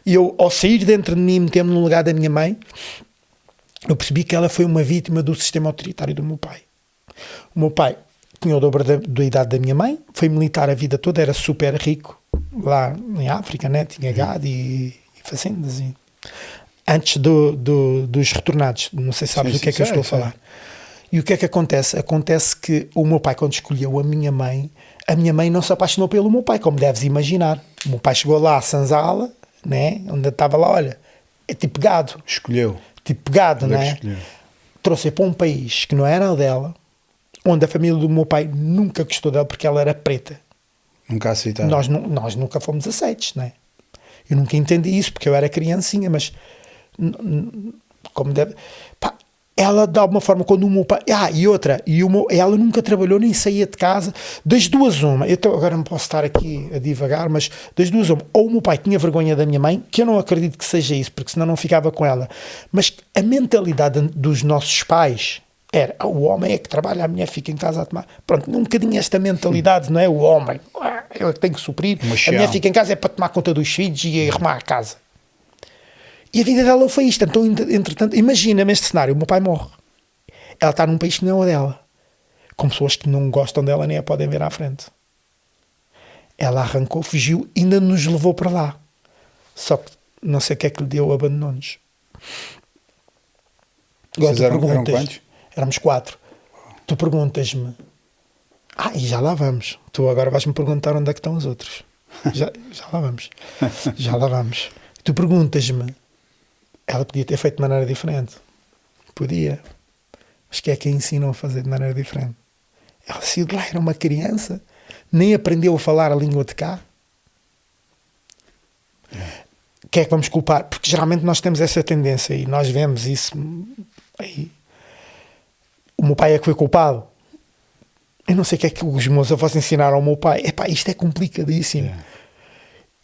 eu ao sair dentro de mim e meter-me no lugar da minha mãe, eu percebi que ela foi uma vítima do sistema autoritário do meu pai. O meu pai tinha o dobro da idade da minha mãe, foi militar a vida toda, era super rico lá em África, né? Tinha gado e fazendas. E... Antes dos retornados, não sei se sabes do que é que eu estou a falar. E o que é que acontece? Acontece que o meu pai, quando escolheu a minha mãe não se apaixonou pelo meu pai, como deves imaginar. O meu pai chegou lá a Sanzala, né? Onde estava lá, olha, é tipo gado. Escolheu. Tipo gado, não é? Trouxe-a para um país que não era o dela, onde a família do meu pai nunca gostou dela porque ela era preta. Nunca aceitaram. Nós nunca fomos aceitos, não é? Eu nunca entendi isso porque eu era criancinha, mas como deve... Pá, ela de alguma forma, quando o meu pai... ela nunca trabalhou, nem saía de casa. Das duas uma, agora não posso estar aqui a divagar, mas das duas uma, ou o meu pai tinha vergonha da minha mãe, que eu não acredito que seja isso, porque senão não ficava com ela, mas a mentalidade dos nossos pais era, o homem é que trabalha, a mulher fica em casa a tomar... Pronto, um bocadinho esta mentalidade, não é? O homem, ele tem que suprir, a mulher fica em casa é para tomar conta dos filhos e arrumar a casa. E a vida dela foi isto. Então, entretanto, imagina-me este cenário, o meu pai morre. Ela está num país que não é o dela. Com pessoas que não gostam dela nem a podem ver à frente. Ela arrancou, fugiu, ainda nos levou para lá. Só que não sei o que é que lhe deu, abandonou-nos. Vocês eram quantos? Éramos 4. Tu perguntas-me, e já lá vamos. Tu agora vais-me perguntar onde é que estão os outros. Já lá vamos. Já lá vamos. Tu perguntas-me, ela podia ter feito de maneira diferente. Podia. Mas que é que a ensinam a fazer de maneira diferente? Ela saiu de lá, era uma criança, nem aprendeu a falar a língua de cá. Quem é que vamos culpar? Porque geralmente nós temos essa tendência e nós vemos isso aí. O meu pai é que foi culpado. Eu não sei o que é que os meus avós ensinaram ao meu pai. Isto é complicadíssimo.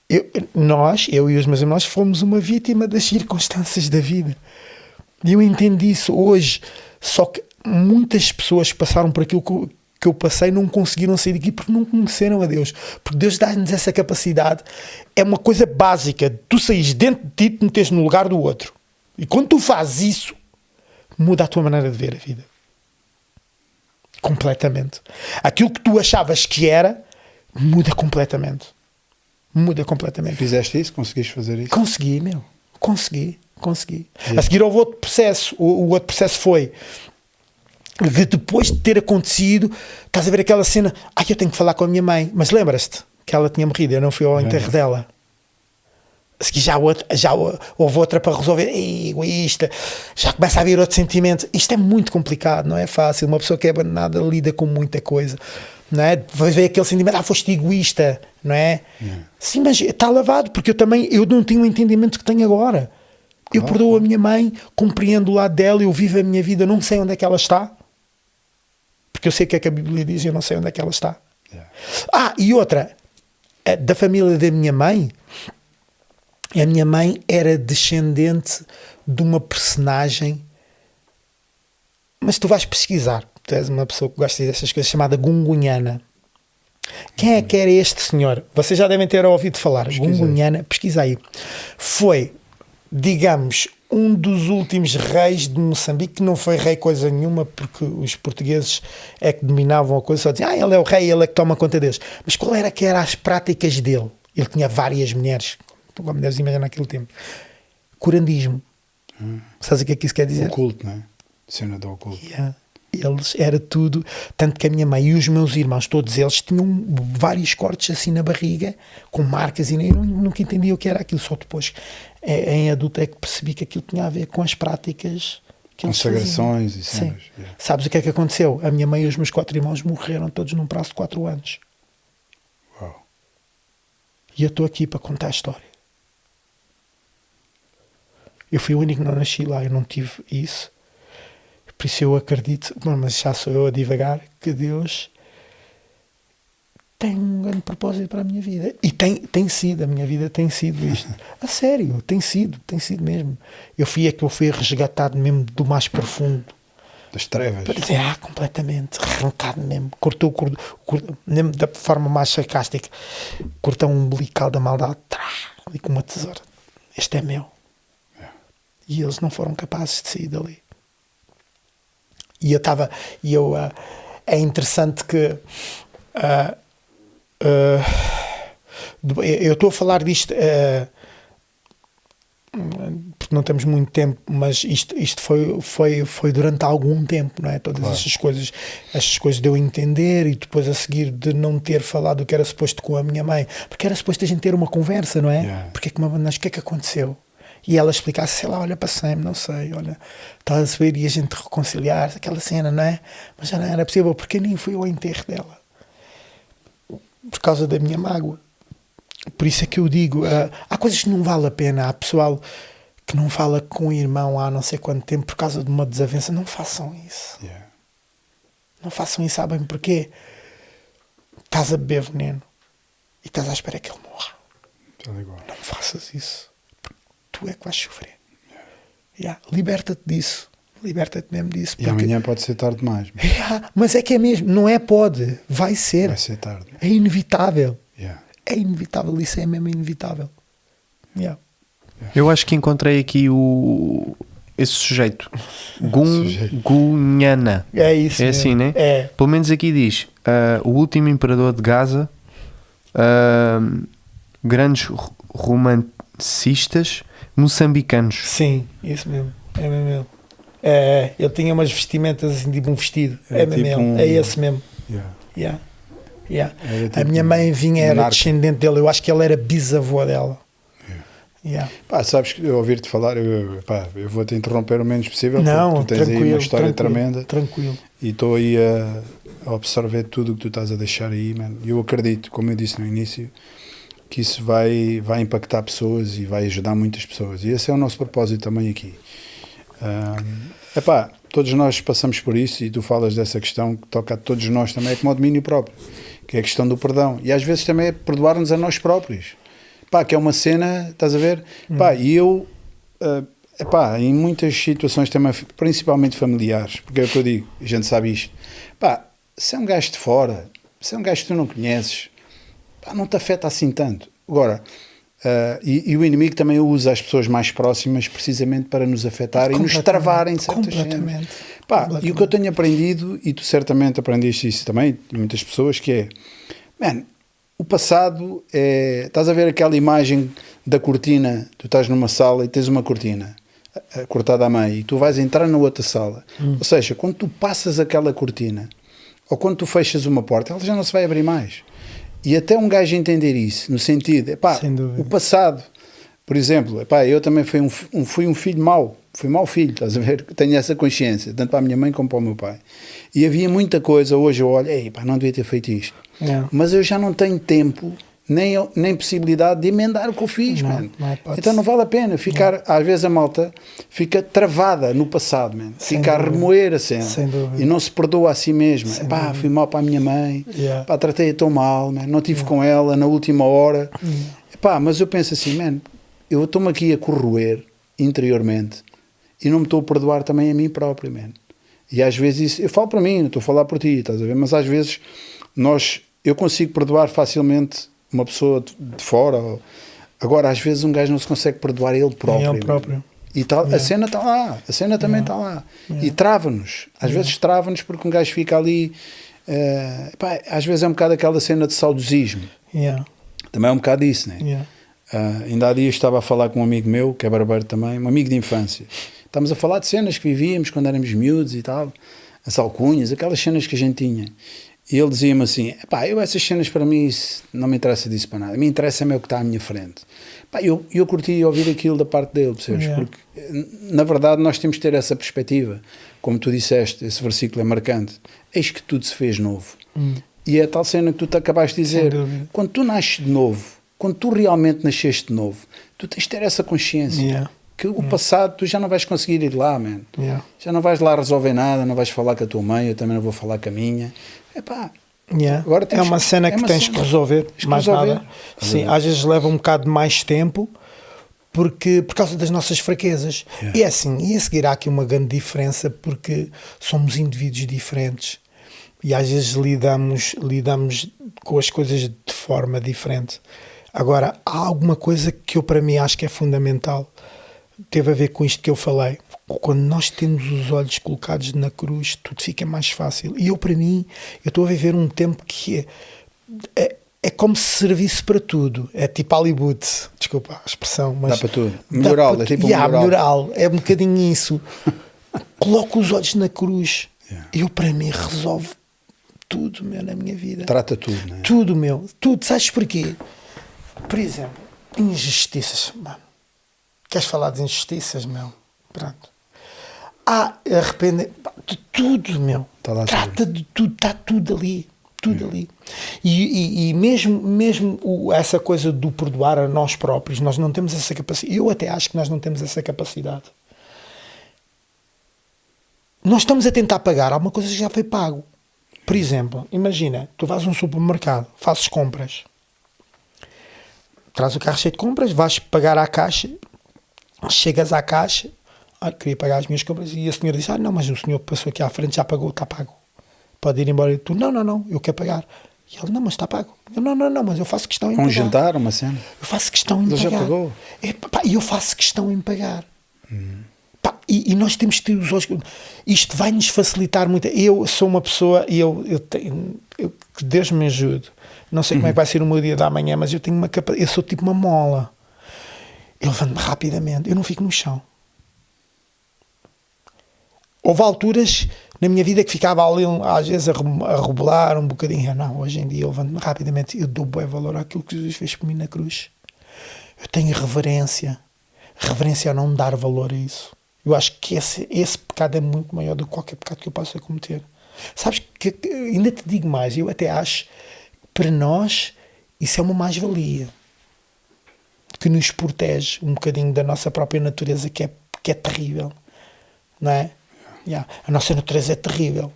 Eu e os meus irmãos fomos uma vítima das circunstâncias da vida. E eu entendi isso hoje. Só que muitas pessoas que passaram por aquilo que eu passei não conseguiram sair daqui porque não conheceram a Deus. Porque Deus dá-nos essa capacidade. É uma coisa básica. Tu saís dentro de ti e te metes no lugar do outro. E quando tu fazes isso, muda a tua maneira de ver a vida. Completamente. Aquilo que tu achavas que era, muda completamente. Muda completamente. Fizeste isso? Conseguiste fazer isso? Consegui, meu. Consegui. A seguir houve outro processo. O outro processo foi que depois de ter acontecido, estás a ver aquela cena, eu tenho que falar com a minha mãe. Mas lembras-te que ela tinha morrido, eu não fui ao enterro dela. A seguir já houve outra para resolver. Egoísta. Já começa a haver outro sentimento. Isto é muito complicado, não é fácil. Uma pessoa que é abandonada lida com muita coisa. Não é? Vai ver aquele sentimento, foste egoísta, não é? Sim, mas está lavado, porque eu não tenho o entendimento que tenho agora. Eu perdoo a minha mãe, compreendo o lado dela, eu vivo a minha vida, não sei onde é que ela está, porque eu sei o que é que a Bíblia diz e eu não sei onde é que ela está. E outra, da família da minha mãe, a minha mãe era descendente de uma personagem, mas tu vais pesquisar, tu és uma pessoa que gosta dessas coisas, chamada Gungunhana. Quem é que era este senhor? Vocês já devem ter ouvido falar. Gungunhana, pesquisa aí. Foi, digamos, um dos últimos reis de Moçambique, que não foi rei coisa nenhuma, porque os portugueses é que dominavam a coisa, só diziam, ele é o rei, ele é que toma conta deles. Mas qual era que eram as práticas dele? Ele tinha várias mulheres, como deves imaginar naquele tempo. Curandismo. Sabes o que é que isso quer dizer? Oculto, não é? Cena do oculto. Eles, era tudo, tanto que a minha mãe e os meus irmãos, todos eles, tinham vários cortes assim na barriga, com marcas, e eu nunca entendi o que era aquilo, só depois, em adulto, é que percebi que aquilo tinha a ver com as práticas que eles faziam. Consagrações e cenas. Sabes o que é que aconteceu? A minha mãe e os meus 4 irmãos morreram todos num prazo de 4 anos. Uau. E eu estou aqui para contar a história. Eu fui o único que não nasci lá, eu não tive isso. Por isso eu acredito, mas já sou eu a divagar, que Deus tem um grande propósito para a minha vida. E tem sido, a minha vida tem sido isto. A sério, tem sido mesmo. Eu fui resgatado mesmo do mais profundo. Das trevas. Para dizer, completamente, arrancado mesmo. Cortou mesmo da forma mais sarcástica. Cortou um umbilical da maldade, ali com uma tesoura. Este é meu. E eles não foram capazes de sair dali. E é interessante que eu estou a falar disto porque não temos muito tempo, mas isto foi durante algum tempo, não é? Todas estas coisas de eu entender, e depois a seguir de não ter falado o que era suposto com a minha mãe, porque era suposto a gente ter uma conversa, não é? Porque é que me abandonaste? O que é que aconteceu? E ela explicasse, sei lá, olha, passei-me, não sei, olha, estás a saber, e a gente reconciliar aquela cena, não é? Mas já não era possível, porque nem fui ao enterro dela. Por causa da minha mágoa. Por isso é que eu digo, há coisas que não vale a pena. Há pessoal que não fala com o irmão há não sei quanto tempo por causa de uma desavença. Não façam isso. Não façam isso, sabem porquê? Estás a beber veneno e estás à espera que ele morra. Não faças isso. Tu é que vais sofrer. Liberta-te disso. Liberta-te mesmo disso. E amanhã pode ser tarde demais. Mas é que é mesmo. Não é pode. Vai ser. Vai ser tarde. É inevitável. É inevitável. Isso é mesmo inevitável. Eu acho que encontrei aqui esse sujeito. Gungunhana. É isso. É assim, né? É. Pelo menos aqui diz: o último imperador de Gaza, grandes romancistas moçambicanos. Sim, isso mesmo. É mesmo ele. É, ele tinha umas vestimentas assim, tipo um vestido. É mesmo tipo ele. É esse mesmo. Yeah. Yeah. Yeah. Era tipo A minha mãe vinha, era monarca. descendente dele. Eu acho que ele era bisavô dela. Yeah. Pá, sabes que eu ouvir-te falar, eu vou-te interromper o menos possível, Não, porque tu tens aí tranquilo, uma história tranquilo, tremenda tranquilo. e estou aí a observar tudo o que tu estás a deixar aí, mano. E eu acredito, como eu disse no início, que isso vai impactar pessoas e vai ajudar muitas pessoas. E esse é o nosso propósito também aqui. Todos nós passamos por isso e tu falas dessa questão que toca a todos nós também, é como o domínio próprio, que é a questão do perdão. E às vezes também é perdoar-nos a nós próprios. Pá, que é uma cena, estás a ver? Pá, e eu, em muitas situações também, principalmente familiares, porque é o que eu digo, a gente sabe isto. Pá, se é um gajo de fora, se é um gajo que tu não conheces, pá, não te afeta assim tanto. Agora, e o inimigo também usa as pessoas mais próximas precisamente para nos afetar e nos travar em certas cenas. Pá, e o que eu tenho aprendido, e tu certamente aprendeste isso também, de muitas pessoas, que é, man, o passado é... Estás a ver aquela imagem da cortina? Tu estás numa sala e tens uma cortina cortada à meio e tu vais entrar na outra sala. Ou seja, quando tu passas aquela cortina ou quando tu fechas uma porta, ela já não se vai abrir mais. E até um gajo entender isso, no sentido, o passado, por exemplo, eu também fui um filho mau. Fui mau filho, estás a ver? Tenho essa consciência, tanto para a minha mãe como para o meu pai. E havia muita coisa, hoje eu olho, não devia ter feito isto. Yeah. Mas eu já não tenho tempo, nem possibilidade de emendar o que eu fiz, mano. Então não vale a pena ficar, às vezes a malta fica travada no passado, mano. Fica a remoer a cena. E não se perdoa a si mesmo. Fui mal para a minha mãe, tratei-a tão mal, man. Não estive com ela na última hora. Mas eu penso assim, mano, eu estou-me aqui a corroer interiormente e não me estou a perdoar também a mim próprio, man. E às vezes isso, eu falo para mim, não estou a falar por ti, estás a ver? Mas às vezes eu consigo perdoar facilmente uma pessoa de fora. Agora, às vezes um gajo não se consegue perdoar ele próprio. E a cena está lá, a cena também está lá. E trava-nos. Às vezes trava-nos porque um gajo fica ali... às vezes é um bocado aquela cena de saudosismo. Também é um bocado isso, né? Ainda há dias estava a falar com um amigo meu, que é barbeiro também, um amigo de infância. Estávamos a falar de cenas que vivíamos quando éramos miúdos e tal, as alcunhas, aquelas cenas que a gente tinha. E ele dizia-me assim, essas cenas para mim não me interessa disso para nada, me interessa-me o que está à minha frente. Eu curti ouvir aquilo da parte dele, percebes? Porque na verdade nós temos que ter essa perspectiva, como tu disseste, esse versículo é marcante, eis que tudo se fez novo. E é a tal cena que tu te acabaste de dizer, quando tu nasces de novo, quando tu realmente nasceste de novo, tu tens de ter essa consciência. Que o passado tu já não vais conseguir ir lá, man. Já não vais lá resolver nada, não vais falar com a tua mãe, eu também não vou falar com a minha. Agora é uma cena que tens que resolver, mais nada. Sim, às vezes leva um bocado mais tempo por causa das nossas fraquezas. E é assim, e a seguir há aqui uma grande diferença porque somos indivíduos diferentes e às vezes lidamos com as coisas de forma diferente. Agora, há alguma coisa que eu para mim acho que é fundamental, teve a ver com isto que eu falei. Quando nós temos os olhos colocados na cruz, tudo fica mais fácil. E para mim, eu estou a viver um tempo que é como se servisse para tudo. É tipo Hollywood, desculpa a expressão, mas... Dá para tudo. Melhoral, é tipo melhoral. É um bocadinho isso. Coloco os olhos na cruz. Eu, para mim, resolve tudo, meu, na minha vida. Trata tudo, não é? Tudo, meu. Tudo. Sabes porquê? Por exemplo, injustiças, mano. Queres falar de injustiças, meu? Pronto. Arrepender de tudo, meu. Tá Trata de tudo, está tudo ali. Tudo ali. E mesmo essa coisa do perdoar a nós próprios, nós não temos essa capacidade. Eu até acho que nós não temos essa capacidade. Nós estamos a tentar pagar alguma coisa que já foi pago. Por exemplo, imagina, tu vais a um supermercado, fazes compras, traz o carro cheio de compras, vais pagar à caixa, chegas à caixa, queria pagar as minhas compras, e a senhora disse, não, mas o senhor passou aqui à frente, já pagou, está pago. Pode ir embora. E tu, não, eu quero pagar. E ele, não, mas está pago. Eu, não, mas eu faço questão em pagar. Um jantar, uma cena. Eu faço questão em pagar. Ele já pagou. E eu faço questão em pagar. E nós temos que ter os olhos... Isto vai-nos facilitar muito. Eu sou uma pessoa, e que Deus me ajude. Não sei como é que vai ser o meu dia da manhã, mas eu tenho uma capacidade... Eu sou tipo uma mola. eu levanto-me rapidamente, eu não fico no chão. Houve alturas na minha vida que ficava ali, às vezes, a rebolar um bocadinho. Não, hoje em dia eu levanto-me rapidamente, eu dou bom valor àquilo que Jesus fez por mim na cruz. Eu tenho reverência a não dar valor a isso. Eu acho que esse pecado é muito maior do que qualquer pecado que eu possa cometer. Sabes que ainda te digo mais, eu até acho que para nós isso é uma mais-valia que nos protege um bocadinho da nossa própria natureza, que é terrível, não é? Yeah. A nossa natureza é terrível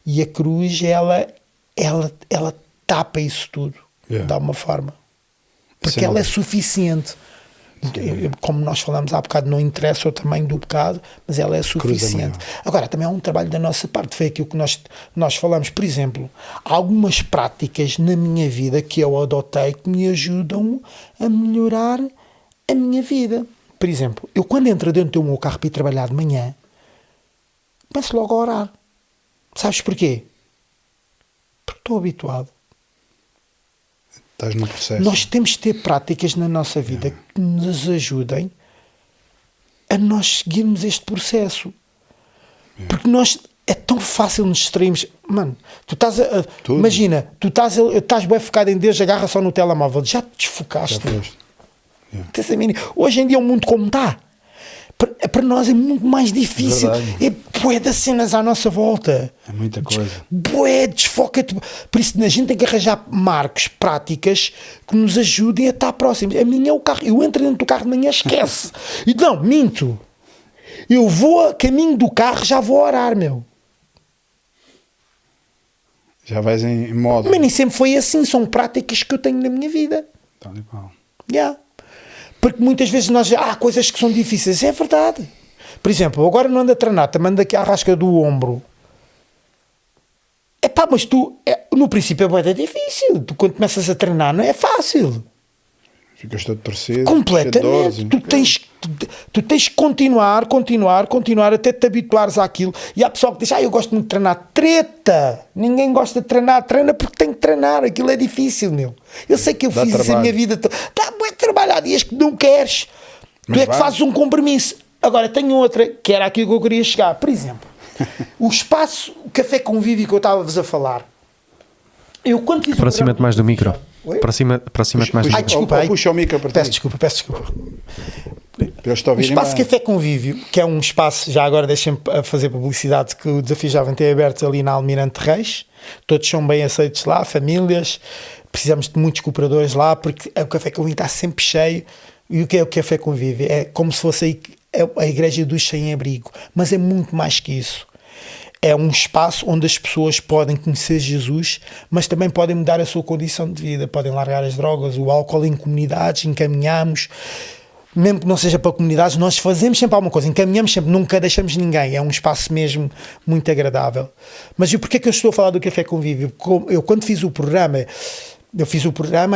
e a cruz ela tapa isso tudo de alguma forma, porque ela é suficiente. Como nós falamos há bocado, não interessa o tamanho do pecado, mas ela é suficiente. Agora, também há um trabalho da nossa parte, foi aquilo que nós falamos. Por exemplo, há algumas práticas na minha vida que eu adotei que me ajudam a melhorar a minha vida. Por exemplo, eu quando entro dentro do meu carro para ir trabalhar de manhã, começo logo a orar. Sabes porquê? Porque estou habituado. Estás no processo. Nós temos de ter práticas na nossa vida que nos ajudem a nós seguirmos este processo. Porque é tão fácil nos distrairmos. Mano, tu estás imagina, tu estás bem focado em Deus, agarra só no telemóvel, já te desfocaste. Hoje em dia o mundo como está, para nós é muito mais difícil. É bué de cenas à nossa volta. É muita coisa. Bué, desfoca-te. Por isso a gente tem que arranjar marcos, práticas que nos ajudem a estar próximos. A minha é o carro. Eu entro dentro do carro de manhã, esquece. E não, minto. Eu vou a caminho do carro, já vou orar, meu. Já vais em modo. Mas nem sempre foi assim. São práticas que eu tenho na minha vida. Tal e qual. Porque muitas vezes há coisas que são difíceis. É verdade. Por exemplo, agora não ando a treinar, também ando aqui à rasca do ombro. Mas no princípio é bem difícil. Tu quando começas a treinar não é fácil. Ficas todo torcido. Completamente. Tu tens que continuar até te habituares àquilo. E há pessoal que diz, eu gosto muito de treinar. Treta! Ninguém gosta de treinar. Treina porque tem que treinar. Aquilo é difícil, meu. Eu sei que eu fiz isso a minha vida toda. Dá muito trabalho. Há dias que não queres. Tu é que fazes um compromisso. Agora, tenho outra, que era aquilo que eu queria chegar. Por exemplo, o espaço, o café convívio que eu estava-vos a falar. Eu quando fiz aproxima-te mais do micro. Aproxima-te mais do micro. Desculpa, puxa o micro para ti. Peço desculpa. Eu estou a O espaço Café Convívio, que é um espaço, já agora deixem-me fazer publicidade, que o Desafio Jovem tem aberto ali na Almirante Reis. Todos são bem aceitos lá, famílias. Precisamos de muitos cooperadores lá, porque o Café Convívio está sempre cheio. E o que é o Café Convívio? É como se fosse a igreja dos sem-abrigo, mas é muito mais que isso. É um espaço onde as pessoas podem conhecer Jesus, mas também podem mudar a sua condição de vida, podem largar as drogas, o álcool em comunidades, encaminhamos, mesmo que não seja para comunidades, nós fazemos sempre alguma coisa, encaminhamos sempre, nunca deixamos ninguém, é um espaço mesmo muito agradável. Mas porquê é que eu estou a falar do Café Convívio? Eu quando fiz o programa,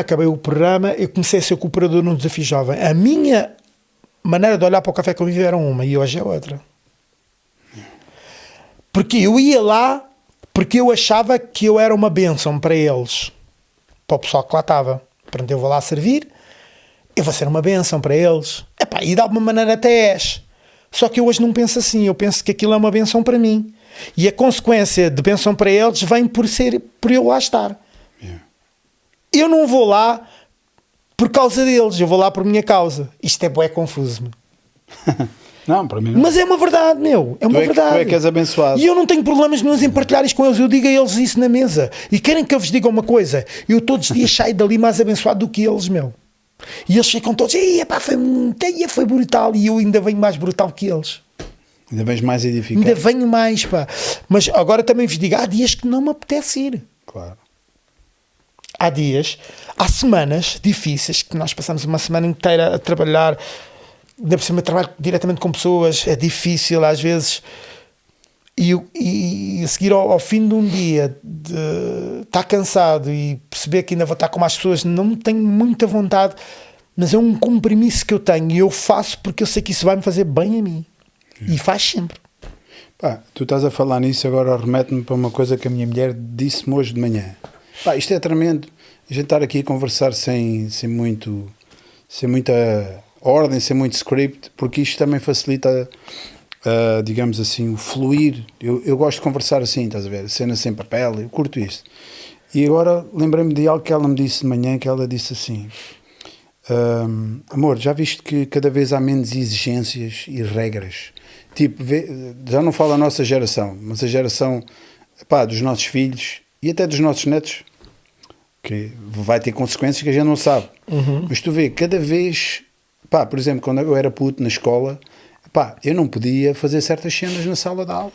acabei o programa, eu comecei a ser cooperador no Desafio Jovem. A minha maneira de olhar para o Café Convívio era uma e hoje é outra. Porque eu ia lá porque eu achava que eu era uma bênção para eles, para o pessoal que lá estava. Portanto, eu vou lá servir, eu vou ser uma bênção para eles. E de alguma maneira até és. Só que eu hoje não penso assim, eu penso que aquilo é uma bênção para mim. E a consequência de bênção para eles vem por eu lá estar. Eu não vou lá por causa deles, eu vou lá por minha causa. Isto é bué confuso-me. Não, para mim não. Mas é uma verdade, meu. É uma verdade. Tu é que és abençoado. E eu não tenho problemas nenhum em partilhar isto com eles. Eu digo a eles isso na mesa. E querem que eu vos diga uma coisa? Eu todos os dias saio dali mais abençoado do que eles, meu. E eles ficam todos, foi brutal. E eu ainda venho mais brutal que eles. Ainda vens mais edificado. Ainda venho mais, pá. Mas agora também vos digo, há dias que não me apetece ir. Claro. Há semanas difíceis que nós passamos uma semana inteira a trabalhar. Ainda por cima trabalho diretamente com pessoas, é difícil às vezes, e a seguir ao fim de um dia de estar cansado e perceber que ainda vou estar com mais pessoas, não tenho muita vontade, mas é um compromisso que eu tenho e eu faço porque eu sei que isso vai me fazer bem a mim. E faz sempre. Tu estás a falar nisso, agora remete-me para uma coisa que a minha mulher disse-me hoje de manhã. Isto é tremendo, a gente estar aqui a conversar sem muita ordem, sem muito script, porque isto também facilita, digamos assim, o fluir. Eu gosto de conversar assim, estás a ver? Cena sem papel, eu curto isso. E agora lembrei-me de algo que ela me disse de manhã, que ela disse assim: amor, já viste que cada vez há menos exigências e regras? Tipo, já não falo a nossa geração, mas a geração, pá, dos nossos filhos e até dos nossos netos, que vai ter consequências que a gente não sabe. Mas tu vê, cada vez, pá, por exemplo, quando eu era puto na escola, pá, eu não podia fazer certas cenas na sala de aula.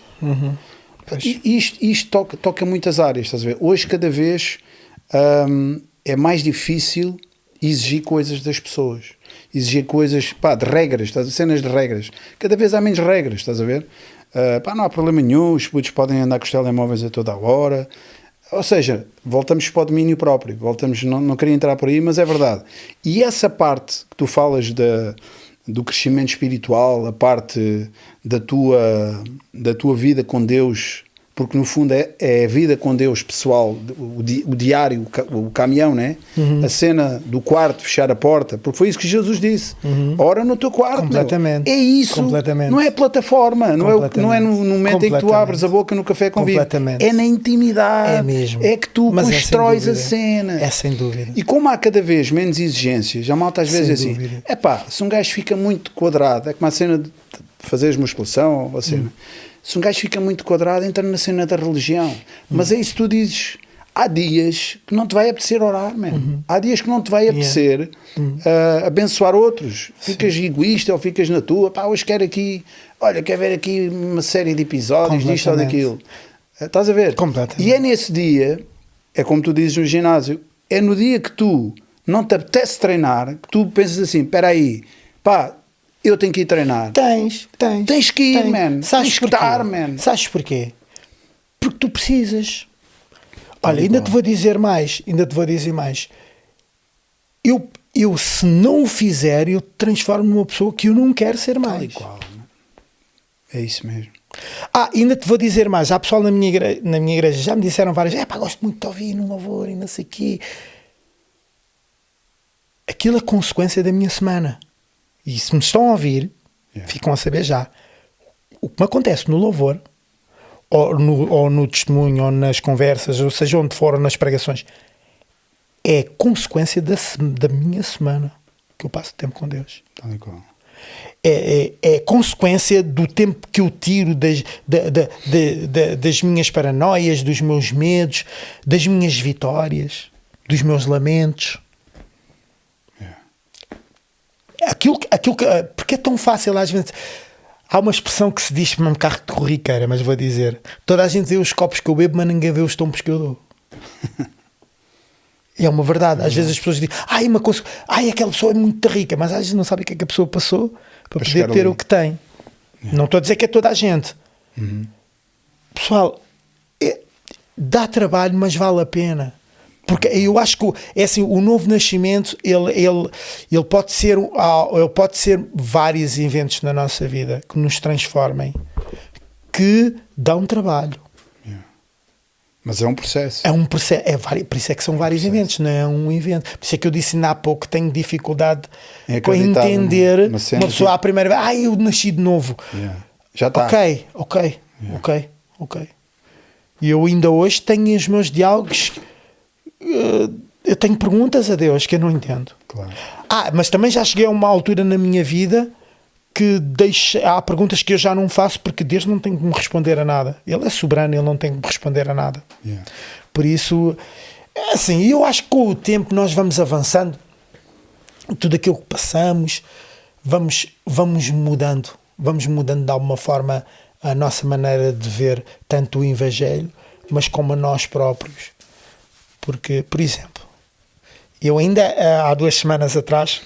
E isto toca muitas áreas, estás a ver? Hoje, cada vez, é mais difícil exigir coisas das pessoas. Exigir coisas, pá, de regras, estás a ver? Cenas de regras. Cada vez há menos regras, estás a ver? Pá, não há problema nenhum, os putos podem andar com os telemóveis a toda a hora. Ou seja, voltamos para o domínio próprio. Voltamos, não queria entrar por aí, mas é verdade. E essa parte que tu falas do crescimento espiritual, a parte da tua vida com Deus, porque no fundo é a vida com Deus pessoal, o diário, o caminhão, né? A cena do quarto, fechar a porta, porque foi isso que Jesus disse. Ora no teu quarto. Completamente. Meu. É isso. Não é plataforma, não é no momento em que tu abres a boca no café convido. É na intimidade. É mesmo. É que tu constróis a cena. É sem dúvida. E como há cada vez menos exigências, já malta às vezes é assim, se um gajo fica muito quadrado, é como a cena de fazeres musculação, ou a cena. Se um gajo fica muito quadrado, entra na cena da religião. Mas é isso que tu dizes. Há dias que não te vai apetecer orar, man. Há dias que não te vai apetecer abençoar outros. Ficas egoísta ou ficas na tua. Pá, hoje quero ver aqui uma série de episódios disto ou daquilo. Estás a ver? E é nesse dia, é como tu dizes no ginásio, é no dia que tu não te apetece treinar, que tu pensas assim, espera aí, pá, eu tenho que ir treinar. Tens que ir, man. Sabes porquê? Sabes porquê? Porque tu precisas. Olha, ainda te vou dizer mais. Eu se não o fizer, eu transformo numa pessoa que eu não quero ser mais. Tal e qual, né? É isso mesmo. Ainda te vou dizer mais. Há pessoal na minha igreja, já me disseram várias vezes, gosto muito de ouvir no louvor e não sei o quê. Aquilo é consequência da minha semana. E se me estão a ouvir, ficam a saber já. O que me acontece no louvor, ou no testemunho, ou nas conversas, ou seja onde for, ou nas pregações, é consequência da minha semana que eu passo tempo com Deus. É consequência do tempo que eu tiro das minhas paranoias, dos meus medos, das minhas vitórias, dos meus lamentos. Porque é tão fácil às vezes. Há uma expressão que se diz mesmo carro de corriqueira, mas vou dizer, toda a gente vê os copos que eu bebo, mas ninguém vê os tombos que eu dou. E é uma verdade. Às vezes as pessoas dizem, aquela pessoa é muito rica, mas às vezes não sabem o que é que a pessoa passou para poder ter o que tem. Não estou a dizer que é toda a gente. Pessoal, dá trabalho, mas vale a pena. Porque eu acho que é assim, o novo nascimento ele pode ser vários eventos na nossa vida que nos transformem, que dão trabalho. Mas é um processo. Por isso é que são vários eventos, não é um evento. Por isso é que eu disse ainda há pouco que tenho dificuldade com entender uma pessoa à primeira vez, eu nasci de novo. Já está. Ok. E eu ainda hoje tenho os meus diálogos. Eu tenho perguntas a Deus que eu não entendo. Claro. Mas também já cheguei a uma altura na minha vida que há perguntas que eu já não faço porque Deus não tem que me responder a nada. Ele é soberano, ele não tem que me responder a nada. Por isso, é assim, eu acho que com o tempo nós vamos avançando, tudo aquilo que passamos, vamos mudando de alguma forma a nossa maneira de ver tanto o Evangelho, mas como a nós próprios. Porque, por exemplo, eu ainda há 2 semanas atrás,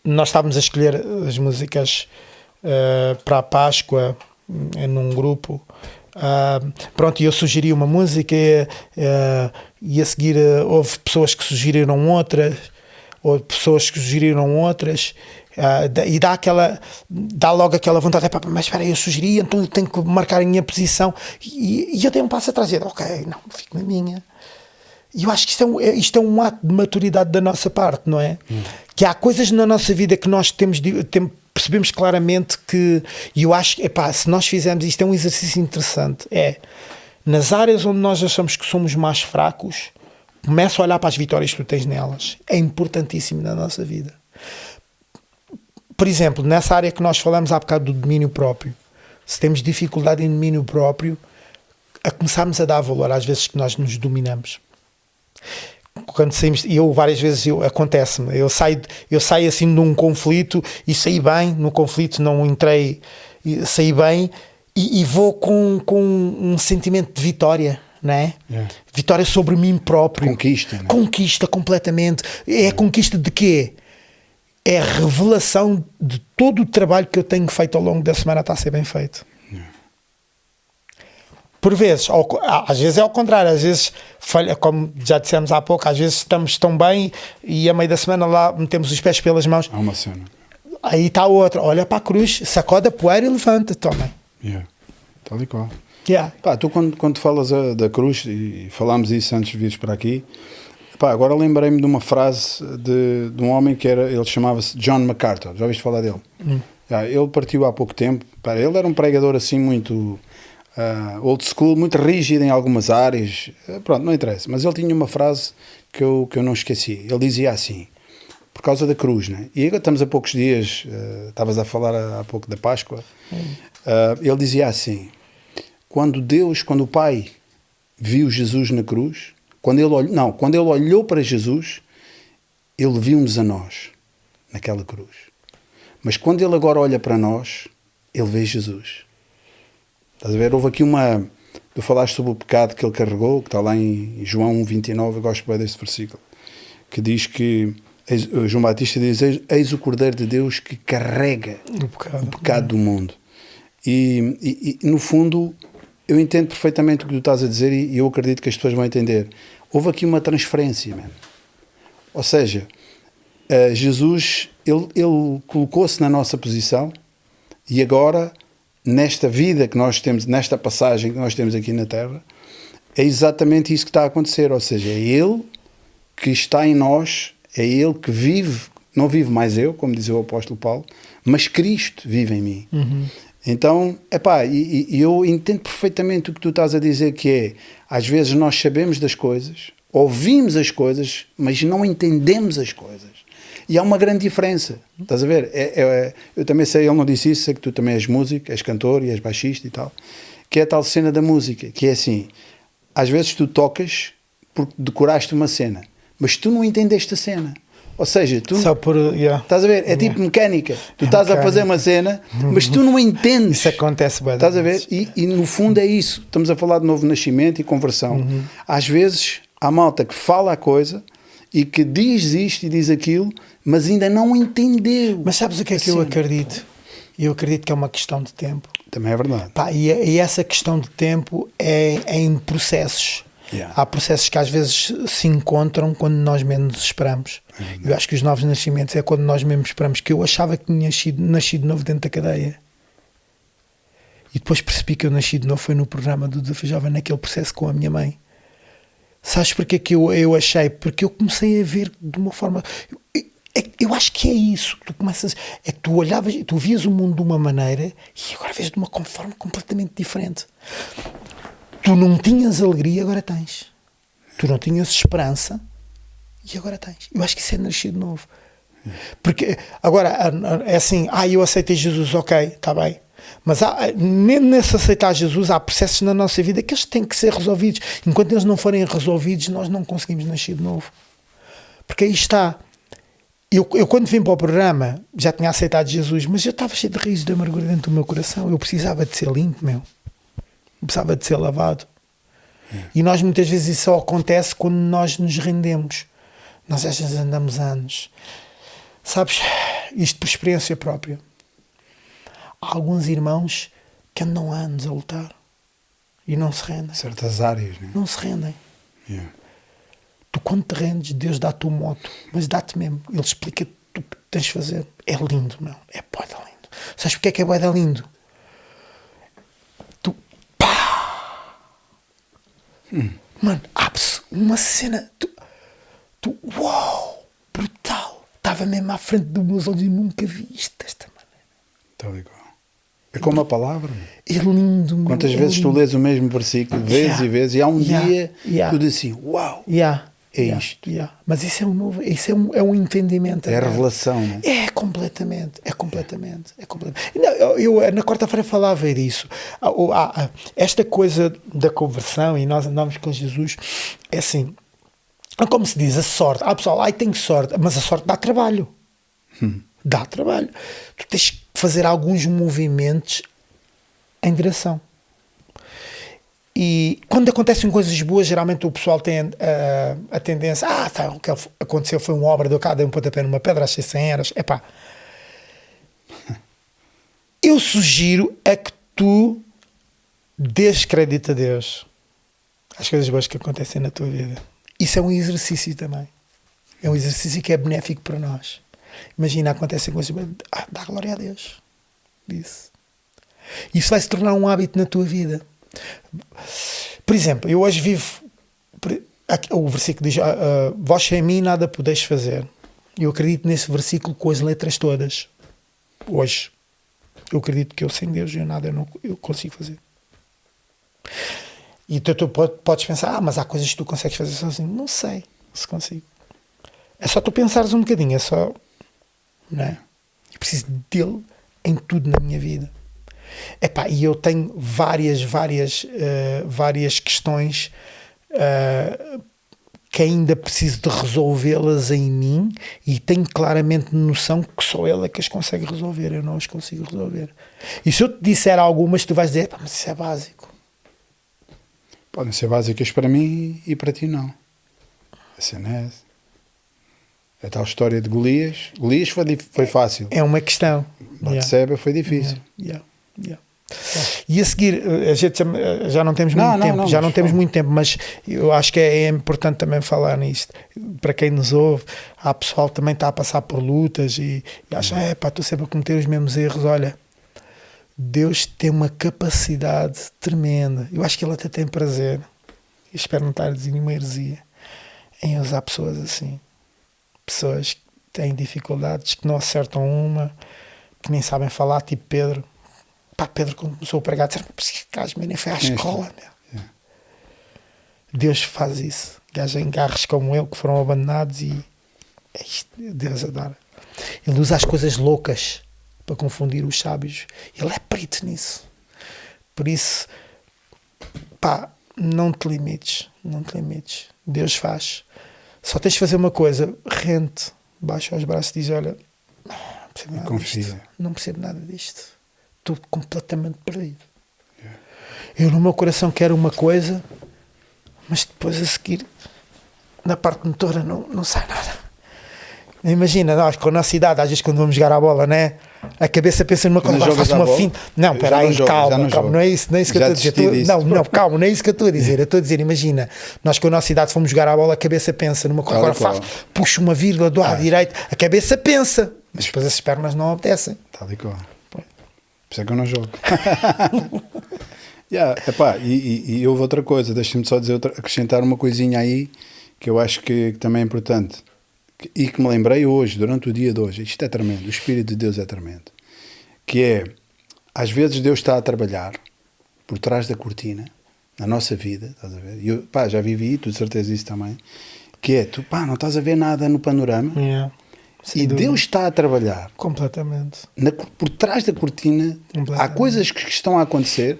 nós estávamos a escolher as músicas para a Páscoa num grupo. E eu sugeri uma música e a seguir houve pessoas que sugeriram outras, ou pessoas que sugeriram outras, e dá logo aquela vontade, mas espera aí, eu sugeri, então eu tenho que marcar a minha posição, e eu dei um passo atrás e ok, não, fico na minha. E eu acho que isto é um ato de maturidade da nossa parte, não é? Que há coisas na nossa vida que nós percebemos claramente que... E eu acho que, se nós fizermos isto, é um exercício interessante. Nas áreas onde nós achamos que somos mais fracos, começa a olhar para as vitórias que tu tens nelas. É importantíssimo na nossa vida. Por exemplo, nessa área que nós falamos há bocado do domínio próprio. Se temos dificuldade em domínio próprio, a começarmos a dar valor às vezes que nós nos dominamos. Quando saímos, várias vezes acontece-me, eu saio assim de um conflito e saí bem, no conflito não entrei, saí bem e vou com um sentimento de vitória, não é? Vitória sobre mim próprio. Conquista, não é? Conquista completamente. É conquista de quê? É a revelação de todo o trabalho que eu tenho feito ao longo da semana está a ser bem feito. Por vezes, às vezes é ao contrário, às vezes falha, como já dissemos há pouco, às vezes estamos tão bem e a meio da semana lá metemos os pés pelas mãos. Há uma cena. Aí está outra, olha para a cruz, sacode a poeira e levanta, toma. Tal e qual. Tu quando falas da cruz, e falámos isso antes de vires para aqui, agora lembrei-me de uma frase de um homem ele chamava-se John MacArthur, já ouviste falar dele? Ele partiu há pouco tempo, ele era um pregador assim muito... old school, muito rígido em algumas áreas, pronto, não interessa, mas ele tinha uma frase que eu não esqueci. Ele dizia assim, por causa da cruz, né? E agora estamos a poucos dias, estavas a falar há pouco da Páscoa, ele dizia assim, quando o Pai viu Jesus na cruz, quando ele olhou para Jesus, ele viu-nos a nós naquela cruz, mas quando ele agora olha para nós, ele vê Jesus. Estás a ver? Houve aqui tu falaste sobre o pecado que ele carregou, que está lá em João 1,29, eu gosto bem deste versículo, que diz que, João Batista diz, eis o Cordeiro de Deus que carrega o pecado do mundo. E no fundo, eu entendo perfeitamente o que tu estás a dizer e eu acredito que as pessoas vão entender. Houve aqui uma transferência, man. Ou seja, Jesus, ele colocou-se na nossa posição e agora... nesta vida que nós temos, nesta passagem que nós temos aqui na Terra, é exatamente isso que está a acontecer, ou seja, é Ele que está em nós, é Ele que vive, não vive mais eu, como diz o apóstolo Paulo, mas Cristo vive em mim. Então, eu entendo perfeitamente o que tu estás a dizer, que é, às vezes nós sabemos das coisas, ouvimos as coisas, mas não entendemos as coisas. E há uma grande diferença, estás a ver? Eu também sei, ele não disse isso, sei que tu também és músico, és cantor e és baixista e tal, que é a tal cena da música, que é assim, às vezes tu tocas porque decoraste uma cena, mas tu não entendeste a cena. Ou seja, tu estás a ver? É tipo mecânica. Tu estás a fazer uma cena, mas tu não entendes. Isso acontece bem. Estás a ver? E no fundo é isso. Estamos a falar de novo nascimento e conversão. Às vezes há malta que fala a coisa e que diz isto e diz aquilo, mas ainda não entendeu. Mas sabes o que é que eu acredito? Eu acredito que é uma questão de tempo. Também é verdade. E essa questão de tempo é em processos. Há processos que às vezes se encontram quando nós menos esperamos. Eu acho que os novos nascimentos é quando nós mesmo esperamos, que eu achava que tinha nascido novo dentro da cadeia. E depois percebi que eu nasci de novo foi no programa do Desafio Jovem, naquele processo com a minha mãe. Sabes porque que eu achei? Porque eu comecei a ver de uma forma... Eu acho que é isso. Tu começas... É que tu olhavas, tu vias o mundo de uma maneira e agora vês de uma forma completamente diferente. Tu não tinhas alegria, agora tens. Tu não tinhas esperança e agora tens. Eu acho que isso é nascer de novo. Porque agora é assim, eu aceitei Jesus, ok, está bem. Mas nesse aceitar Jesus há processos na nossa vida que eles têm que ser resolvidos. Enquanto eles não forem resolvidos, nós não conseguimos nascer de novo. Porque aí está. Eu quando vim para o programa já tinha aceitado Jesus, mas eu estava cheio de raízes de amargura dentro do meu coração. Eu precisava de ser limpo, eu precisava de ser lavado. E nós muitas vezes isso só acontece quando nós nos rendemos. Nós às vezes andamos anos. Sabes, isto por experiência própria. Há alguns irmãos que andam anos a lutar e não se rendem. Certas áreas, né? Não se rendem. Tu quando te rendes, Deus dá-te o moto, mas dá-te mesmo. Ele explica-te o que tens de fazer. É lindo, meu. É bué da lindo. Sabes porque é que é bué da lindo? Mano, abre-se uma cena, uau, brutal, estava mesmo à frente dos meus olhos e nunca vi isto desta maneira. Está legal. É como a palavra. É lindo, meu. Quantas vezes tu lês o mesmo versículo, vezes e vezes, e há um dia tu dizes assim, uau, é isto. Mas isso é um novo, isso é um entendimento. É a revelação, não é? É completamente. Não, eu na quarta-feira falava disso. Esta coisa da conversão e nós andamos com Jesus, é assim, como se diz, a sorte. Pessoal, tenho sorte, mas a sorte dá trabalho. Dá trabalho. Tu tens que fazer alguns movimentos em direção. E quando acontecem coisas boas, geralmente o pessoal tem a tendência, o que aconteceu foi uma obra, deu um pontapé numa pedra, achei 100 euros. Epá, eu sugiro a que tu dês crédito a Deus às coisas boas que acontecem na tua vida. Isso é um exercício também. É um exercício que é benéfico para nós. Imagina, acontecem coisas boas, dá glória a Deus. Isso vai se tornar um hábito na tua vida. Por exemplo, eu hoje vivo, o versículo diz, vós sem mim nada podeis fazer. Eu acredito nesse versículo com as letras todas. Hoje eu acredito que eu sem Deus eu consigo fazer. E tu podes pensar, mas há coisas que tu consegues fazer sozinho. Não sei se consigo. É só tu pensares um bocadinho, é só, não é? Eu preciso dele em tudo na minha vida. E eu tenho várias questões que ainda preciso de resolvê-las em mim e tenho claramente noção que só ele é que as consegue resolver, eu não as consigo resolver. E se eu te disser algumas, tu vais dizer, mas isso é básico. Podem ser básicas para mim e para ti não. A cena é essa. A tal história de Golias. Golias foi fácil. É uma questão. Batseba foi difícil. E a seguir, a gente já não temos muito tempo, já não temos muito tempo, mas eu acho que é importante também falar nisto. Para quem nos ouve, há pessoal que também está a passar por lutas e acha, estou sempre a cometer os mesmos erros. Olha, Deus tem uma capacidade tremenda. Eu acho que Ele até tem prazer, e espero não estar a dizer nenhuma heresia, em usar pessoas assim. Pessoas que têm dificuldades, que não acertam uma, que nem sabem falar, tipo Pedro. Pedro, quando começou a pregar, disse, mas que gajo nem foi à escola. Deus faz isso. Gajos em garros como eu, que foram abandonados, e é isto, Deus adora. Ele usa as coisas loucas para confundir os sábios. Ele é perito nisso. Por isso, não te limites. Deus faz. Só tens de fazer uma coisa, rente, baixa os braços e diz, olha, não percebo nada disto. Estou completamente perdido. Eu no meu coração quero uma coisa, mas depois a seguir na parte motora não sai nada. Imagina, nós com a nossa idade, às vezes quando vamos jogar a bola, né? A cabeça pensa numa coisa, faço uma finta. Não, espera aí, calma, não é isso que eu estou a dizer. Calma, não é isso que eu estou a dizer. Eu estou a dizer, imagina, nós com a nossa idade fomos jogar a bola, a cabeça pensa numa coisa, agora puxo uma vírgula do lado direito, a cabeça pensa, mas depois as pernas não obedecem. Tal e qual. Por isso é que eu não jogo. E houve outra coisa, deixa-me só acrescentar uma coisinha aí que eu acho que também é importante e que me lembrei hoje, durante o dia de hoje. Isto é tremendo, o Espírito de Deus é tremendo. Que é, às vezes Deus está a trabalhar por trás da cortina na nossa vida, estás a ver? E eu já vivi, tu de certeza isso também, que é, tu não estás a ver nada no panorama. E Deus está a trabalhar completamente por trás da cortina. Há coisas que estão a acontecer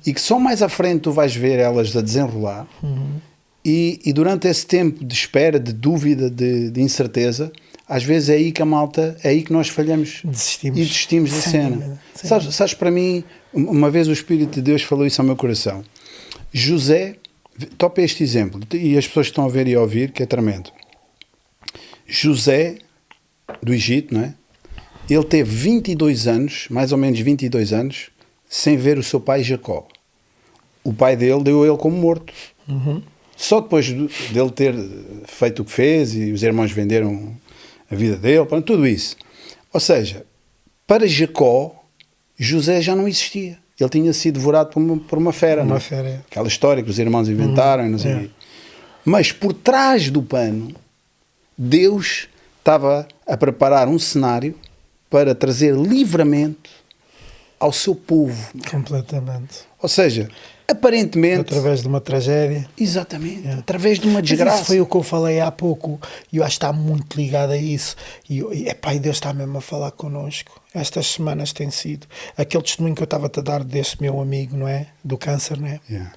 e que só mais à frente tu vais ver elas a desenrolar. E durante esse tempo de espera, de dúvida, de incerteza, às vezes é aí que a malta, é aí que nós falhamos e desistimos da cena. Sabes, para mim, uma vez o Espírito de Deus falou isso ao meu coração. José, topa este exemplo, e as pessoas que estão a ver e a ouvir, que é tremendo. José do Egito, não é? Ele teve 22 anos, mais ou menos 22 anos, sem ver o seu pai Jacó. O pai dele deu ele como morto. Só depois dele ter feito o que fez e os irmãos venderam a vida dele, tudo isso. Ou seja, para Jacó, José já não existia. Ele tinha sido devorado por uma fera. Aquela história que os irmãos inventaram e não sei o quê. Mas por trás do pano, Deus estava a preparar um cenário para trazer livramento ao seu povo. Completamente. Ou seja, aparentemente... Através de uma tragédia. Exatamente. Através de uma Mas desgraça. isso foi o que eu falei há pouco. E eu acho que está muito ligado a isso. E Deus está mesmo a falar connosco. Estas semanas tem sido. Aquele testemunho que eu estava a dar deste meu amigo, não é? Do câncer, não é? Yeah.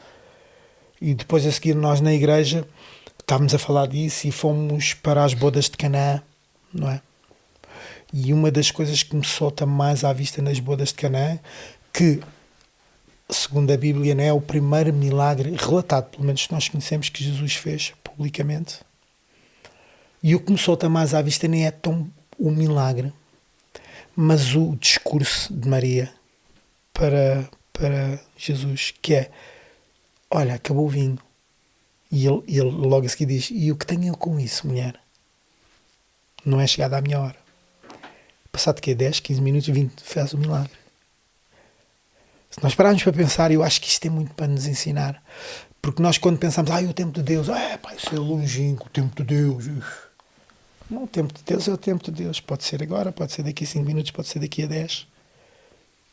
E depois a seguir nós na igreja estávamos a falar disso e fomos para as bodas de Canaã, não é? E uma das coisas que me solta mais à vista nas bodas de Canaã, que segundo a Bíblia, não é o primeiro milagre relatado, pelo menos nós conhecemos, que Jesus fez publicamente. E o que me solta mais à vista nem é tão o milagre, mas o discurso de Maria para Jesus, que é: olha, acabou o vinho. E ele logo a seguir diz: e o que tenho eu com isso, mulher? Não é chegada à minha hora. Passado que 10, 15 minutos, 20, faz o milagre. Se nós pararmos para pensar, eu acho que isto tem muito para nos ensinar. Porque nós, quando pensamos, o tempo de Deus, isso é longínquo, o tempo de Deus. Não, o tempo de Deus é o tempo de Deus. Pode ser agora, pode ser daqui a 5 minutos, pode ser daqui a 10.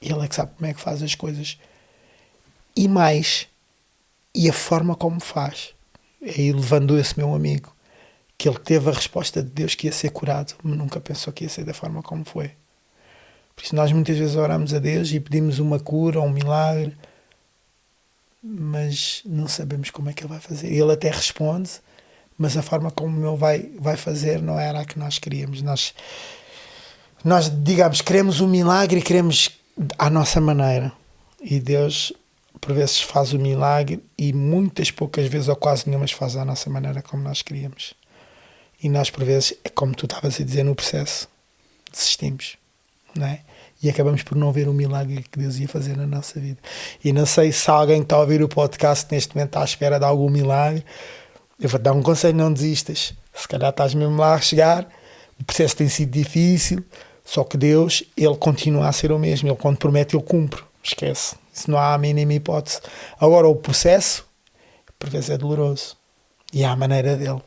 Ele é que sabe como é que faz as coisas. E mais, e a forma como faz. Aí levando esse meu amigo, que ele teve a resposta de Deus que ia ser curado, mas nunca pensou que ia ser da forma como foi. Por isso nós muitas vezes oramos a Deus e pedimos uma cura ou um milagre, mas não sabemos como é que Ele vai fazer. Ele até responde, mas a forma como Ele vai fazer não era a que nós queríamos. Nós, digamos, queremos um milagre e queremos à nossa maneira. E Deus, por vezes, faz o milagre e poucas vezes, ou quase nenhuma, faz à nossa maneira como nós queríamos. E nós, por vezes, é como tu estavas a dizer no processo, desistimos. Não é? E acabamos por não ver o milagre que Deus ia fazer na nossa vida. E não sei se alguém que está a ouvir o podcast neste momento está à espera de algum milagre. Eu vou-te dar um conselho: não desistas. Se calhar estás mesmo lá a chegar, o processo tem sido difícil, só que Deus, Ele continua a ser o mesmo. Ele, quando promete, Ele cumpre. Esquece. Isso não há a mínima hipótese. Agora, o processo, por vezes, é doloroso. E há a maneira dele.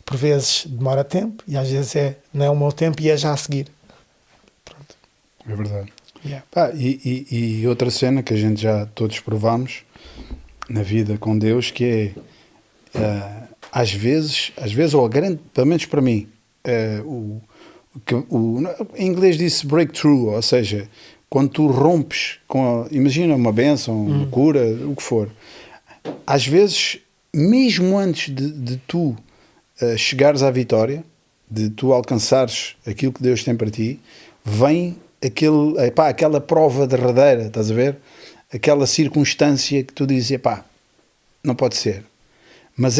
Por vezes demora tempo e às vezes não é o meu tempo e é já a seguir. É verdade. Yeah. E outra cena que a gente já todos provamos na vida com Deus, que é às vezes, ou a grande, pelo menos para mim, em inglês diz breakthrough, ou seja, quando tu rompes imagina uma bênção, uma cura, o que for, às vezes, mesmo antes de tu chegares à vitória, de tu alcançares aquilo que Deus tem para ti, vem aquela prova derradeira, estás a ver? Aquela circunstância que tu dizes, não pode ser. Mas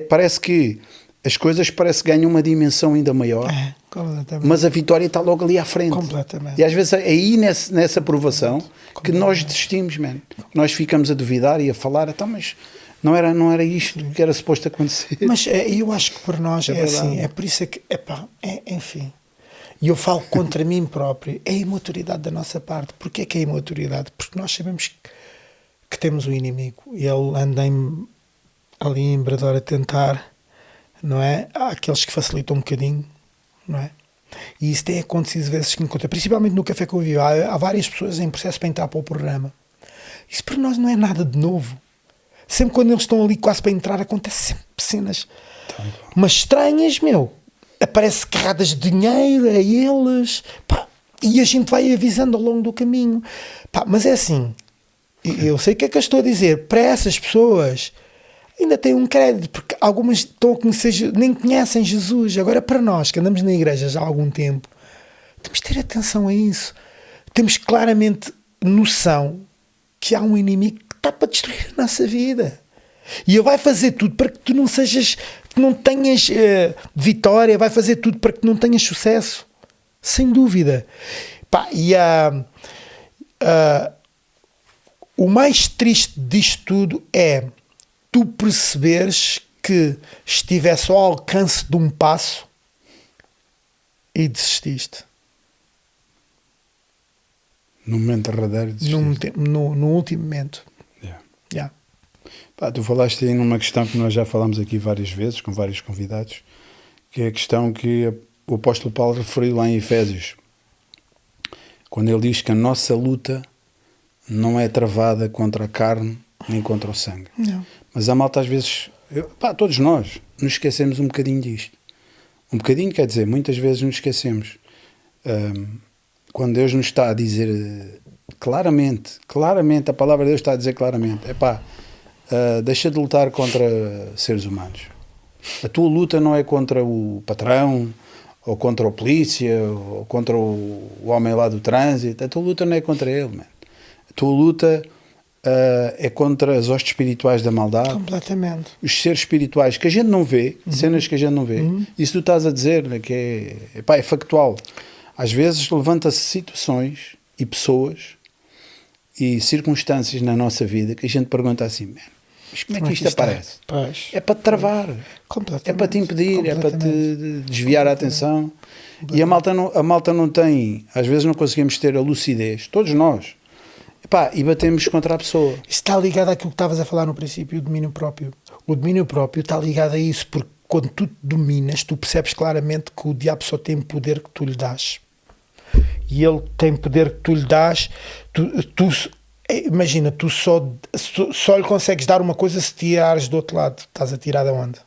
parece que as coisas ganham uma dimensão ainda maior, mas a vitória está logo ali à frente. Completamente. E às vezes é aí nessa provação que nós desistimos, man. Nós ficamos a duvidar e a falar, mas não era isto que era suposto acontecer. Mas eu acho que por nós é assim, é por isso que, enfim... E eu falo contra mim próprio, é a imaturidade da nossa parte. Porquê que é a imaturidade? Porque nós sabemos que temos um inimigo. Ele anda ali em Brador a tentar, não é? Há aqueles que facilitam um bocadinho, não é? E isso tem acontecido vezes que encontro, principalmente no Café que eu vivo. Há várias pessoas em processo para entrar para o programa. Isso para nós não é nada de novo. Sempre quando eles estão ali quase para entrar, acontece sempre cenas mas estranhas, aparece carradas de dinheiro a eles, e a gente vai avisando ao longo do caminho. Mas é assim, eu sei o que é que eu estou a dizer, para essas pessoas ainda tem um crédito, porque algumas estão a conhecer, nem conhecem Jesus. Agora, para nós que andamos na igreja já há algum tempo, temos de ter atenção a isso. Temos claramente noção que há um inimigo que está para destruir a nossa vida. E ele vai fazer tudo para que tu não sejas, que não tenhas vitória, vai fazer tudo para que não tenhas sucesso, sem dúvida. O mais triste disto tudo é tu perceberes que estivesse ao alcance de um passo e desististe. No momento derradeiro desististe. No último momento. Yeah. Pá, tu falaste aí numa questão que nós já falámos aqui várias vezes, com vários convidados, que é a questão que o apóstolo Paulo referiu lá em Efésios, quando ele diz que a nossa luta não é travada contra a carne nem contra o sangue. Não. Mas a malta às vezes, todos nós, nos esquecemos um bocadinho disto. Um bocadinho quer dizer, muitas vezes nos esquecemos. Quando Deus nos está a dizer claramente, a palavra de Deus está a dizer claramente, deixa de lutar contra seres humanos. A tua luta não é contra o patrão, ou contra o polícia, ou contra o homem lá do trânsito. A tua luta não é contra ele, man. A tua luta é contra as hostes espirituais da maldade. Completamente. Os seres espirituais que a gente não vê, cenas que a gente não vê. Isso tu estás a dizer, né, que é factual. Às vezes levanta-se situações e pessoas e circunstâncias na nossa vida que a gente pergunta assim, man, mas como é que isto aparece? Pois. É para te travar, é para te impedir, é para te desviar a atenção. E a malta não tem, às vezes não conseguimos ter a lucidez, todos nós, e batemos contra a pessoa. Isso está ligado àquilo que estavas a falar no princípio, o domínio próprio. O domínio próprio está ligado a isso, porque quando tu te dominas, tu percebes claramente que o diabo só tem poder que tu lhe dás. E ele tem poder que tu lhe dás, imagina, tu só lhe consegues dar uma coisa se tirares do outro lado. Estás a tirar de onde?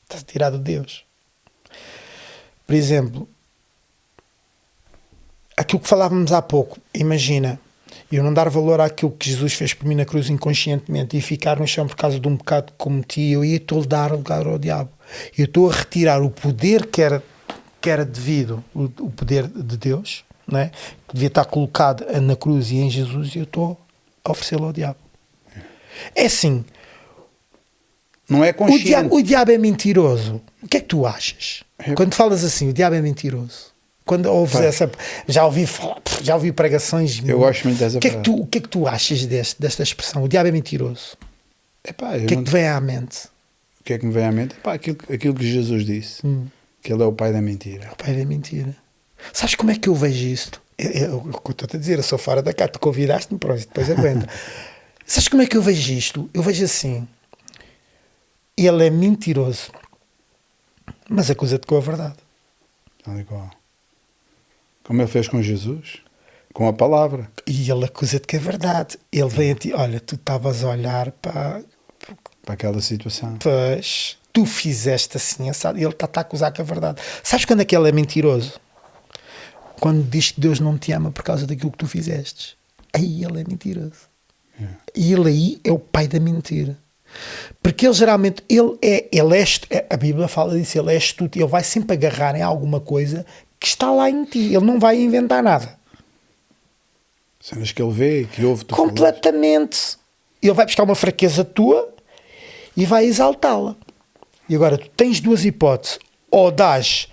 Estás a tirar de Deus. Por exemplo, aquilo que falávamos há pouco, imagina, eu não dar valor àquilo que Jesus fez por mim na cruz inconscientemente e ficar no chão por causa de um pecado que cometi, eu ia estou a dar lugar ao diabo. Eu estou a retirar o poder que era devido, o poder de Deus, não é? Que devia estar colocado na cruz e em Jesus, e eu estou a oferecê-lo ao diabo. É assim. Não é consciente. O diabo é mentiroso. O que é que tu achas? Quando falas assim, o diabo é mentiroso. Quando ouves essa... Já ouvi pregações... Eu gosto muito dessa frase. O que é que tu achas desta expressão? O diabo é mentiroso. O que é que te vem à mente? O que é que me vem à mente? Aquilo que Jesus disse. Que ele é o pai da mentira. É o pai da mentira. Sabes como é que eu vejo isto? Eu estou-te a dizer, eu sou fora da cá, tu convidaste-me, pronto, depois aguenta. Sabes como é que eu vejo isto? Eu vejo assim, ele é mentiroso, mas acusa-te com a verdade. Tal e qual. Como ele fez com Jesus, com a palavra. E ele acusa-te que é verdade. Ele vem a ti, olha, tu estavas a olhar para aquela situação. Pois, tu fizeste assim, assado, e ele está a acusar que é verdade. Sabes quando é que ele é mentiroso? Quando diz que Deus não te ama por causa daquilo que tu fizeste. Aí ele é mentiroso. E ele aí é o pai da mentira. Porque ele geralmente, a Bíblia fala disso, ele é astuto, ele vai sempre agarrar em alguma coisa que está lá em ti, ele não vai inventar nada. Cenas que ele vê, que ouve tu completamente. Falares. Ele vai buscar uma fraqueza tua e vai exaltá-la. E agora tu tens duas hipóteses, ou dás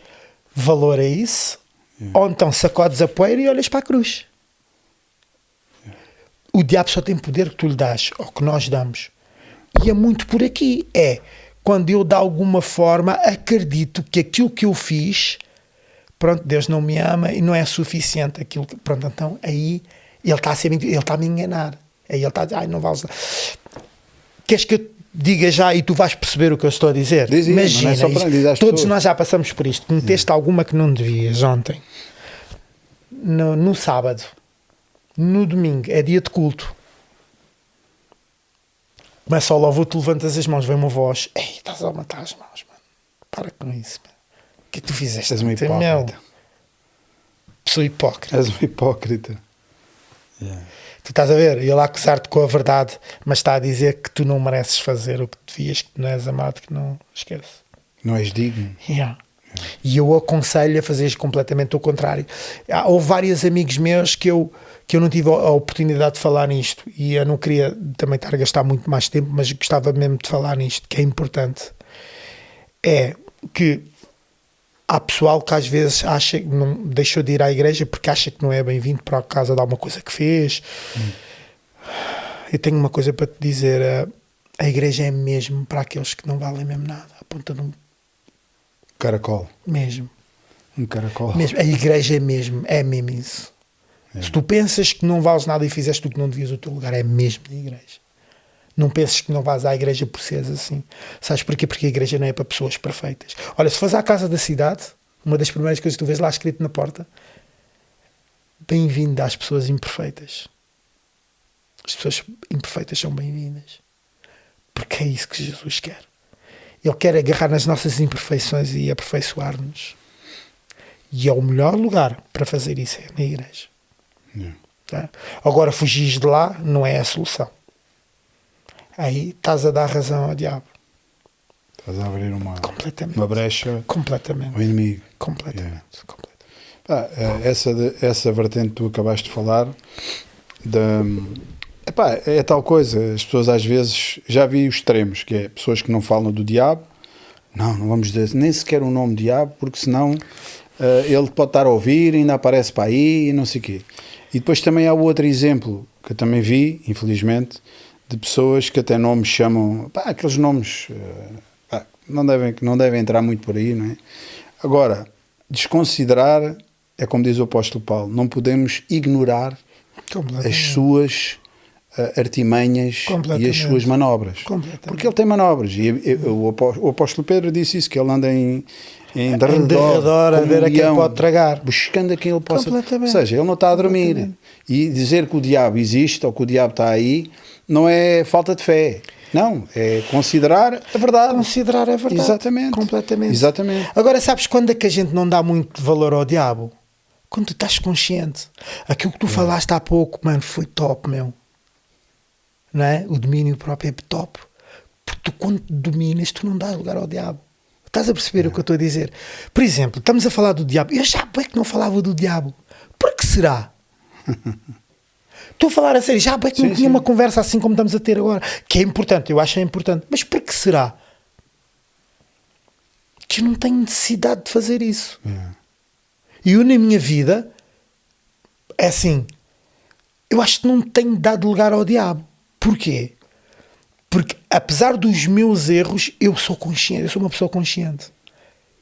valor a isso, ou então sacodes a poeira e olhas para a cruz. O diabo só tem poder que tu lhe dás, ou que nós damos. E é muito por aqui. É quando eu de alguma forma acredito que aquilo que eu fiz, pronto, Deus não me ama e não é suficiente aquilo que, pronto, então aí ele está a me enganar. Aí ele está a dizer, ai, não vales nada. Queres que eu diga já e tu vais perceber o que eu estou a dizer? Imagina, todos nós já passamos por isto. Cometeste alguma que não devias ontem. No sábado. No domingo. É dia de culto. Começa o louvor, tu levantas as mãos, vem uma voz. Ei, estás a matar as mãos, mano. Para com isso, mano. O que é que tu fizeste? És um hipócrita. Sou hipócrita. És um hipócrita. Yeah. Tu estás a ver? Ele a acusar-te com a verdade, mas está a dizer que tu não mereces fazer o que devias, que não és amado, que não esquece. Não és digno. Yeah. E eu aconselho a fazeres completamente o contrário. Houve vários amigos meus que eu não tive a oportunidade de falar nisto, e eu não queria também estar a gastar muito mais tempo, mas gostava mesmo de falar nisto, que é importante. É que há pessoal que às vezes acha que não deixou de ir à igreja porque acha que não é bem-vindo para causa de alguma coisa que fez. Eu tenho uma coisa para te dizer: a igreja é mesmo para aqueles que não valem mesmo nada. A ponta de um caracol. Mesmo. Um caracol. Mesmo. A igreja é mesmo isso. Se tu pensas que não vales nada e fizeste o que não devias, o teu lugar é mesmo na igreja. Não penses que não vais à igreja por seres assim. Sabes porquê? Porque a igreja não é para pessoas perfeitas. Olha, se fores à casa da cidade, uma das primeiras coisas que tu vês lá escrito na porta: bem-vindo às pessoas imperfeitas. As pessoas imperfeitas são bem-vindas. Porque é isso que Jesus quer. Ele quer agarrar nas nossas imperfeições e aperfeiçoar-nos. E é o melhor lugar para fazer isso, é na igreja. Tá? Agora, fugir de lá não é a solução. Aí estás a dar razão ao diabo. Estás a abrir uma brecha Completamente. ao inimigo. Completamente. Essa vertente que tu acabaste de falar, é tal coisa. As pessoas às vezes, já vi os extremos, que é pessoas que não falam do diabo. Não vamos dizer nem sequer o nome diabo, porque senão ele pode estar a ouvir, ainda aparece para aí e não sei o quê. E depois também há o outro exemplo que eu também vi, infelizmente, de pessoas que até nomes chamam, aqueles nomes que não devem entrar muito por aí, não é? Agora, desconsiderar, é como diz o apóstolo Paulo, não podemos ignorar as suas artimanhas e as suas manobras. Porque ele tem manobras. E o apóstolo Pedro disse isso, que ele anda em derredor a ver a quem pode tragar. Buscando a quem ele possa... Ou seja, ele não está a dormir. E dizer que o diabo existe ou que o diabo está aí não é falta de fé. Não, é considerar a verdade. Considerar a verdade. Exatamente. Completamente. Exatamente. Agora, sabes quando é que a gente não dá muito valor ao diabo? Quando tu estás consciente. Aquilo que tu falaste há pouco, mano, foi top, meu. Não é? O domínio próprio é top. Porque tu, quando dominas, tu não dás lugar ao diabo. Estás a perceber o que eu estou a dizer? Por exemplo, estamos a falar do diabo. Eu já bem que não falava do diabo. Por que será? Estou a falar a sério. Já bem que não tinha uma conversa assim como estamos a ter agora. Que é importante. Eu acho que é importante. Mas por que será? Que eu não tenho necessidade de fazer isso. E eu, na minha vida, é assim, eu acho que não tenho dado lugar ao diabo. Porquê? Porque, apesar dos meus erros, eu sou consciente, eu sou uma pessoa consciente.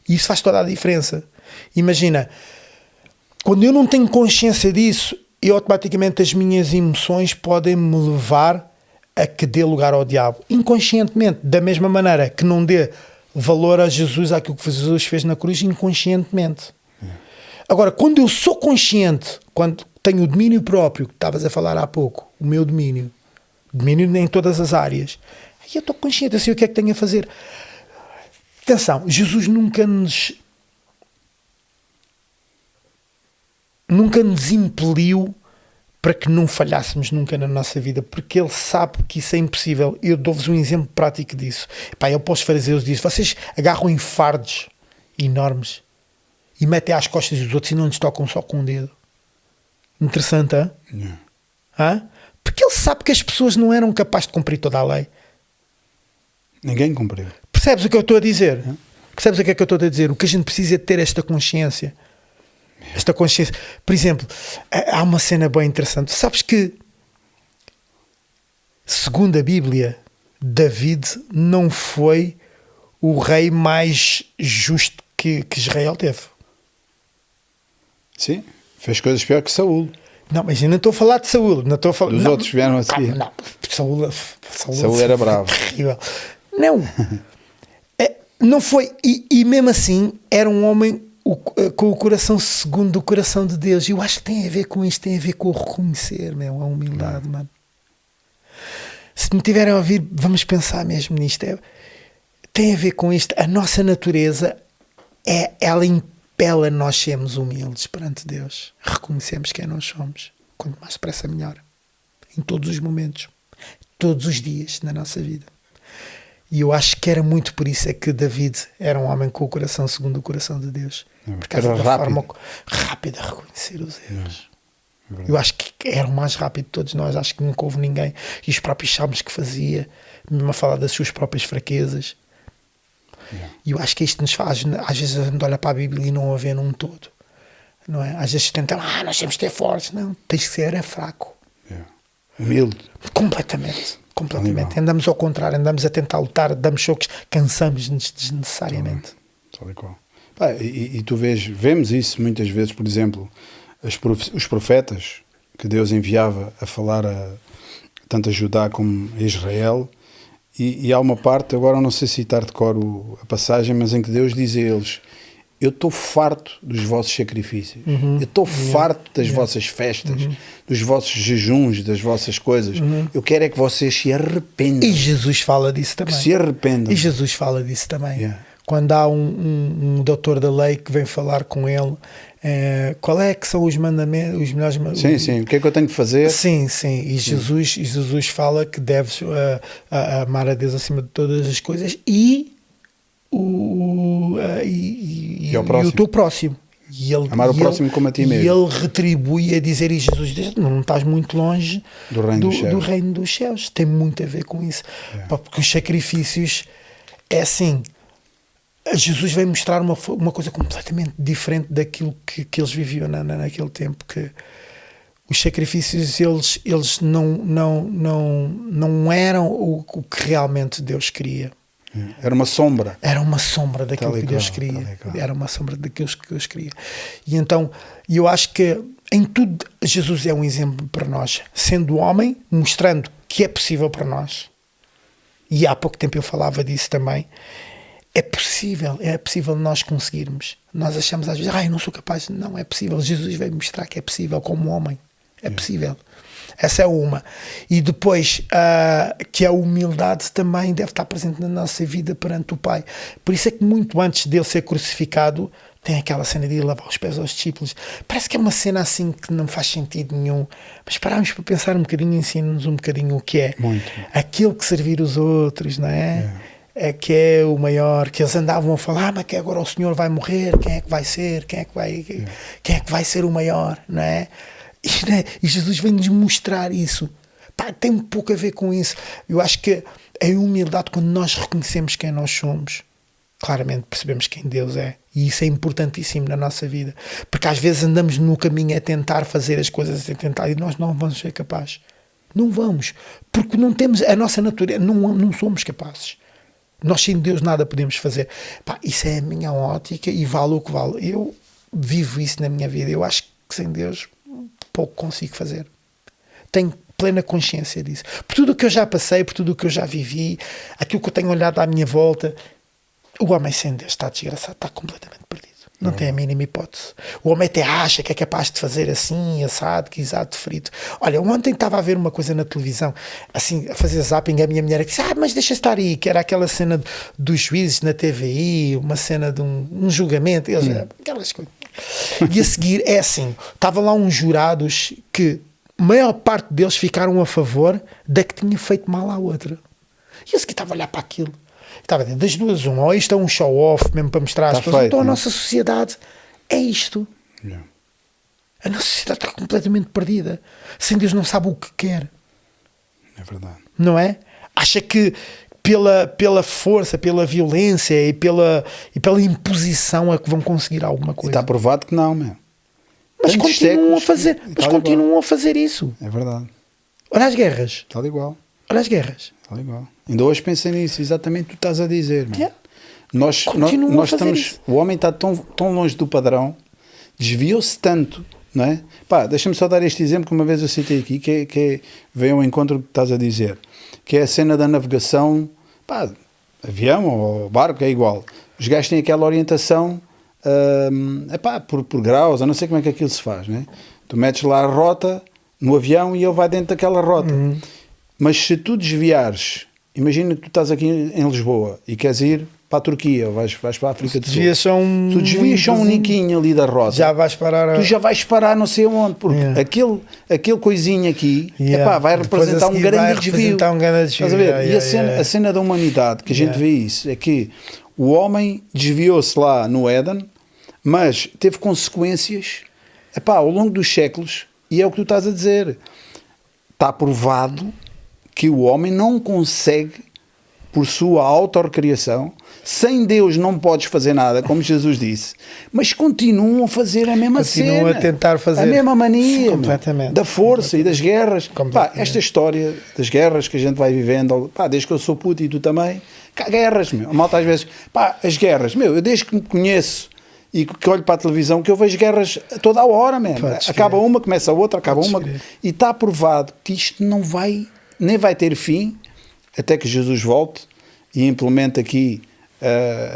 E isso faz toda a diferença. Imagina, quando eu não tenho consciência disso, eu automaticamente as minhas emoções podem me levar a que dê lugar ao diabo. Inconscientemente, da mesma maneira que não dê valor a Jesus, àquilo que Jesus fez na cruz, inconscientemente. Agora, quando eu sou consciente, quando tenho o domínio próprio, que estavas a falar há pouco, o meu domínio em todas as áreas, aí eu estou consciente, eu sei o que é que tenho a fazer. Atenção, Jesus nunca nos impeliu para que não falhássemos nunca na nossa vida, porque Ele sabe que isso é impossível. Eu dou-vos um exemplo prático disso. Ele para os fariseus diz: vocês agarram em fardos enormes e metem às costas dos outros e não lhes tocam só com um dedo. Interessante, hã? Hã? Porque ele sabe que as pessoas não eram capazes de cumprir toda a lei. Ninguém cumpriu. Percebes o que eu estou a dizer? Percebes o que é que eu estou a dizer? O que a gente precisa é ter esta consciência. Esta consciência. Por exemplo, há uma cena bem interessante. Sabes que, segundo a Bíblia, David não foi o rei mais justo que Israel teve. Sim, fez coisas piores que Saúl. Não, mas eu não estou a falar de Saúl. Não estou a falar... Dos outros vieram a seguir. Não, Saúl era bravo. Terrível. Não. Não foi. E mesmo assim, era um homem com o coração segundo o coração de Deus. E eu acho que tem a ver com isto, tem a ver com o reconhecer, a humildade, mano. Se me tiverem a ouvir, vamos pensar mesmo nisto. Tem a ver com isto. A nossa natureza, ela impela nós sermos humildes perante Deus. Reconhecemos quem nós somos. Quanto mais depressa, melhor. Em todos os momentos. Todos os dias na nossa vida. E eu acho que era muito por isso é que David era um homem com o coração segundo o coração de Deus. Porque era da forma rápida a reconhecer os erros. Eu acho que era o mais rápido de todos nós. Acho que nunca houve ninguém. E os próprios salmos que fazia, mesmo a falar das suas próprias fraquezas. E eu acho que isto nos faz, às vezes a gente olha para a Bíblia e não a vê num todo, não é? Às vezes tentam, nós temos que ser fortes. Não, tens que ser fraco. Humilde. Completamente. Andamos ao contrário, andamos a tentar lutar, damos choques, cansamos-nos desnecessariamente. Tal e qual. E tu vemos isso muitas vezes, por exemplo, os profetas que Deus enviava a falar tanto a Judá como a Israel, e há uma parte, agora não sei citar de cor a passagem, mas em que Deus diz a eles: eu estou farto dos vossos sacrifícios, eu estou farto das vossas festas, dos vossos jejuns, das vossas coisas. Eu quero é que vocês se arrependam. E Jesus fala disso também. Que se arrependam. E Jesus fala disso também. Quando há um doutor da lei que vem falar com ele, qual é que são os mandamentos, os melhores mandamentos? Sim, o que é que eu tenho de fazer? Sim. E Jesus fala que deves amar a Deus acima de todas as coisas e o teu próximo. Amar o próximo como a ti mesmo. E ele retribui a dizer, e Jesus diz: não estás muito longe do reino dos céus. Tem muito a ver com isso. Porque os sacrifícios é assim. Jesus veio mostrar uma coisa completamente diferente daquilo que eles viviam naquele tempo, que os sacrifícios eles não eram o que realmente Deus queria. Era uma sombra. Era uma sombra daquilo que Deus queria. Era uma sombra daquilo que Deus queria. E então, eu acho que em tudo Jesus é um exemplo para nós, sendo homem, mostrando que é possível para nós. E há pouco tempo eu falava disso também. É possível nós conseguirmos. Nós achamos às vezes, eu não sou capaz. Não, é possível. Jesus veio mostrar que é possível como homem. É possível. Essa é uma. E depois, que a humildade também deve estar presente na nossa vida perante o Pai. Por isso é que muito antes dele ser crucificado, tem aquela cena de ir lavar os pés aos discípulos. Parece que é uma cena assim que não faz sentido nenhum. Mas pararmos para pensar um bocadinho, ensina-nos um bocadinho o que é. Muito. Aquilo que servir os outros, não é? É que é o maior, que eles andavam a falar, mas que agora o Senhor vai morrer, quem é que vai ser, quem é que vai ser o maior, não é? E Jesus vem-nos mostrar isso. Tem um pouco a ver com isso. Eu acho que a humildade, quando nós reconhecemos quem nós somos, claramente percebemos quem Deus é, e isso é importantíssimo na nossa vida, porque às vezes andamos no caminho a tentar fazer as coisas, e nós não vamos ser capazes. Não vamos, porque não temos a nossa natureza, não somos capazes. Nós sem Deus nada podemos fazer. Isso é a minha ótica e vale o que vale. Eu vivo isso na minha vida. Eu acho que sem Deus pouco consigo fazer. Tenho plena consciência disso. Por tudo o que eu já passei, por tudo o que eu já vivi, aquilo que eu tenho olhado à minha volta, o homem sem Deus está desgraçado, está completamente perdido. Não tem a mínima hipótese. O homem até acha que é capaz de fazer assim, assado, guisado, frito. Olha, ontem estava a ver uma coisa na televisão, assim, a fazer zapping, a minha mulher disse, mas deixa estar aí, que era aquela cena dos juízes na TVI, uma cena de um julgamento, aquelas coisas. E a seguir, é assim, estavam lá uns jurados que a maior parte deles ficaram a favor da que tinha feito mal à outra. E eu seguir estava a olhar para aquilo. Estava a dizer, das duas, ou isto é um show-off mesmo para mostrar às pessoas. Então a nossa sociedade é isto. A nossa sociedade está completamente perdida. Sem Deus não sabe o que quer. É verdade. Não é? Acha que pela força, pela violência e pela imposição é que vão conseguir alguma coisa. E está provado que não, meu. Mas continuam a fazer. Mas continuam a fazer isso. É verdade. Olha as guerras. Tal igual. Olha as guerras. Tal igual. Ainda hoje pensei nisso, exatamente o que tu estás a dizer. Nós estamos. O homem está tão longe do padrão, desviou-se tanto, não é? Deixa-me só dar este exemplo que uma vez eu citei aqui, que vem ao encontro do que estás a dizer, que é a cena da navegação, avião ou barco, é igual. Os gajos têm aquela orientação por graus, eu não sei como é que aquilo se faz, não é? Tu metes lá a rota no avião e ele vai dentro daquela rota. Mas se tu desviares, imagina que tu estás aqui em Lisboa e queres ir para a Turquia, ou vais para a África do Sul. Tu desvias só um niquinho ali da rota. Já vais parar. Tu já vais parar não sei onde, porque aquele coisinho aqui vai representar um grande desvio. Estás a ver? E a cena da humanidade, que a gente vê isso, é que o homem desviou-se lá no Éden, mas teve consequências ao longo dos séculos, e é o que tu estás a dizer. Está provado que o homem não consegue, por sua autorrecriação, sem Deus não podes fazer nada, como Jesus disse, mas continuam a fazer a mesma cena. Continuam a tentar fazer. A mesma mania da força e das guerras. Esta história das guerras que a gente vai vivendo, desde que eu sou puto e tu também, há guerras, meu. A malta às vezes, as guerras, eu desde que me conheço e que olho para a televisão, que eu vejo guerras toda a hora, man. Acaba uma, começa a outra, acaba uma, e está provado que isto não vai nem vai ter fim até que Jesus volte e implemente aqui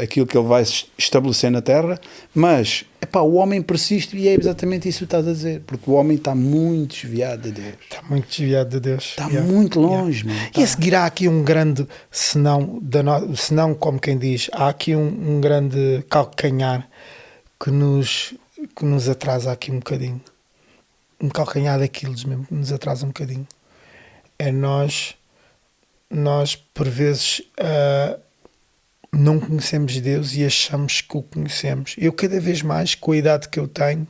aquilo que ele vai estabelecer na Terra, mas o homem persiste e é exatamente isso que tu estás a dizer, porque o homem está muito desviado de Deus. Está muito desviado de Deus. Está muito longe, mano. E a seguir há aqui um grande, senão como quem diz, há aqui um grande calcanhar que nos atrasa aqui um bocadinho. Um calcanhar daqueles mesmo, que nos atrasa um bocadinho. É nós por vezes não conhecemos Deus e achamos que o conhecemos. Eu cada vez mais, com a idade que eu tenho,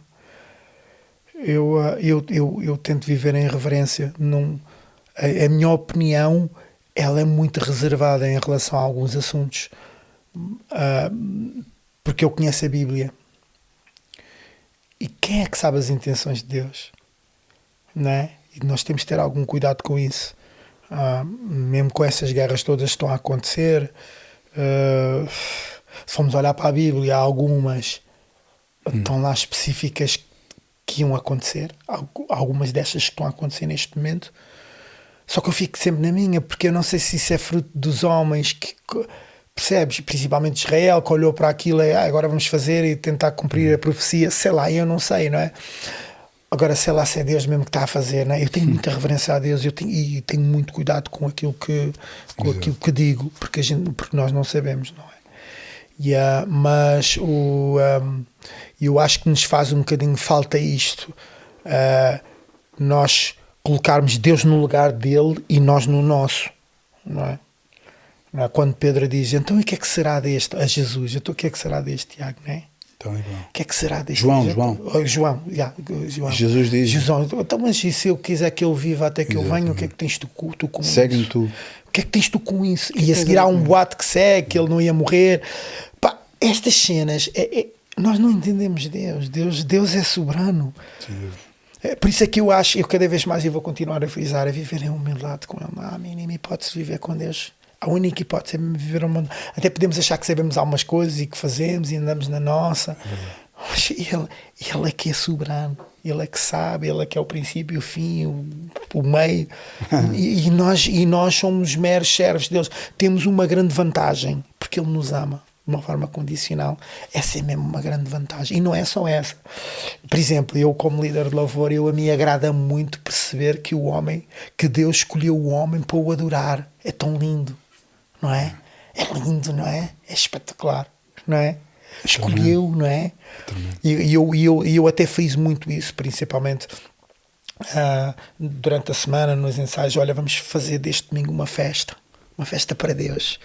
eu tento viver em reverência. A minha opinião, ela é muito reservada em relação a alguns assuntos, porque eu conheço a Bíblia. E quem é que sabe as intenções de Deus? Não é? E nós temos de ter algum cuidado com isso. Mesmo com essas guerras todas que estão a acontecer, se formos olhar para a Bíblia, há algumas estão lá específicas que iam acontecer, algumas destas que estão a acontecer neste momento, só que eu fico sempre na minha, porque eu não sei se isso é fruto dos homens, que percebes, principalmente Israel, que olhou para aquilo e agora vamos fazer e tentar cumprir a profecia, sei lá, eu não sei, não é? Agora, sei lá se é Deus mesmo que está a fazer, não é? Eu tenho muita reverência a Deus, e tenho muito cuidado com aquilo que digo, porque nós não sabemos, não é? Mas eu acho que nos faz um bocadinho falta isto, nós colocarmos Deus no lugar dele e nós no nosso, não é? Quando Pedro diz, então o que é que será deste? A Jesus, então o que é que será deste, Tiago, não é? Então, o que é que será deste? João. Jesus diz, então, mas e se eu quiser que ele viva até que eu venha, o que é que tens tu com isso? Segue-me tu. O que é que tens tu com isso? E a seguir há um boato que segue, que ele não ia morrer. Pá, estas cenas, nós não entendemos Deus é soberano. Sim. Por isso é que eu cada vez mais eu vou continuar a frisar, a viver em humildade com ele. Não há a mínima hipótese de viver com Deus. A única hipótese é viver um mundo. Até podemos achar que sabemos algumas coisas e que fazemos e andamos na nossa. Mas ele é que é soberano. Ele é que sabe, ele é que é o princípio, o fim, o meio. e nós somos meros servos de Deus. Temos uma grande vantagem, porque ele nos ama de uma forma condicional. Essa é mesmo uma grande vantagem. E não é só essa. Por exemplo, eu como líder de louvor, a mim agrada muito perceber que Deus escolheu o homem para o adorar. É tão lindo. Não é? É lindo, não é? É espetacular, não é? Escolheu, não é? E eu até friso muito isso, principalmente durante a semana, nos ensaios. Olha, vamos fazer deste domingo uma festa para Deus,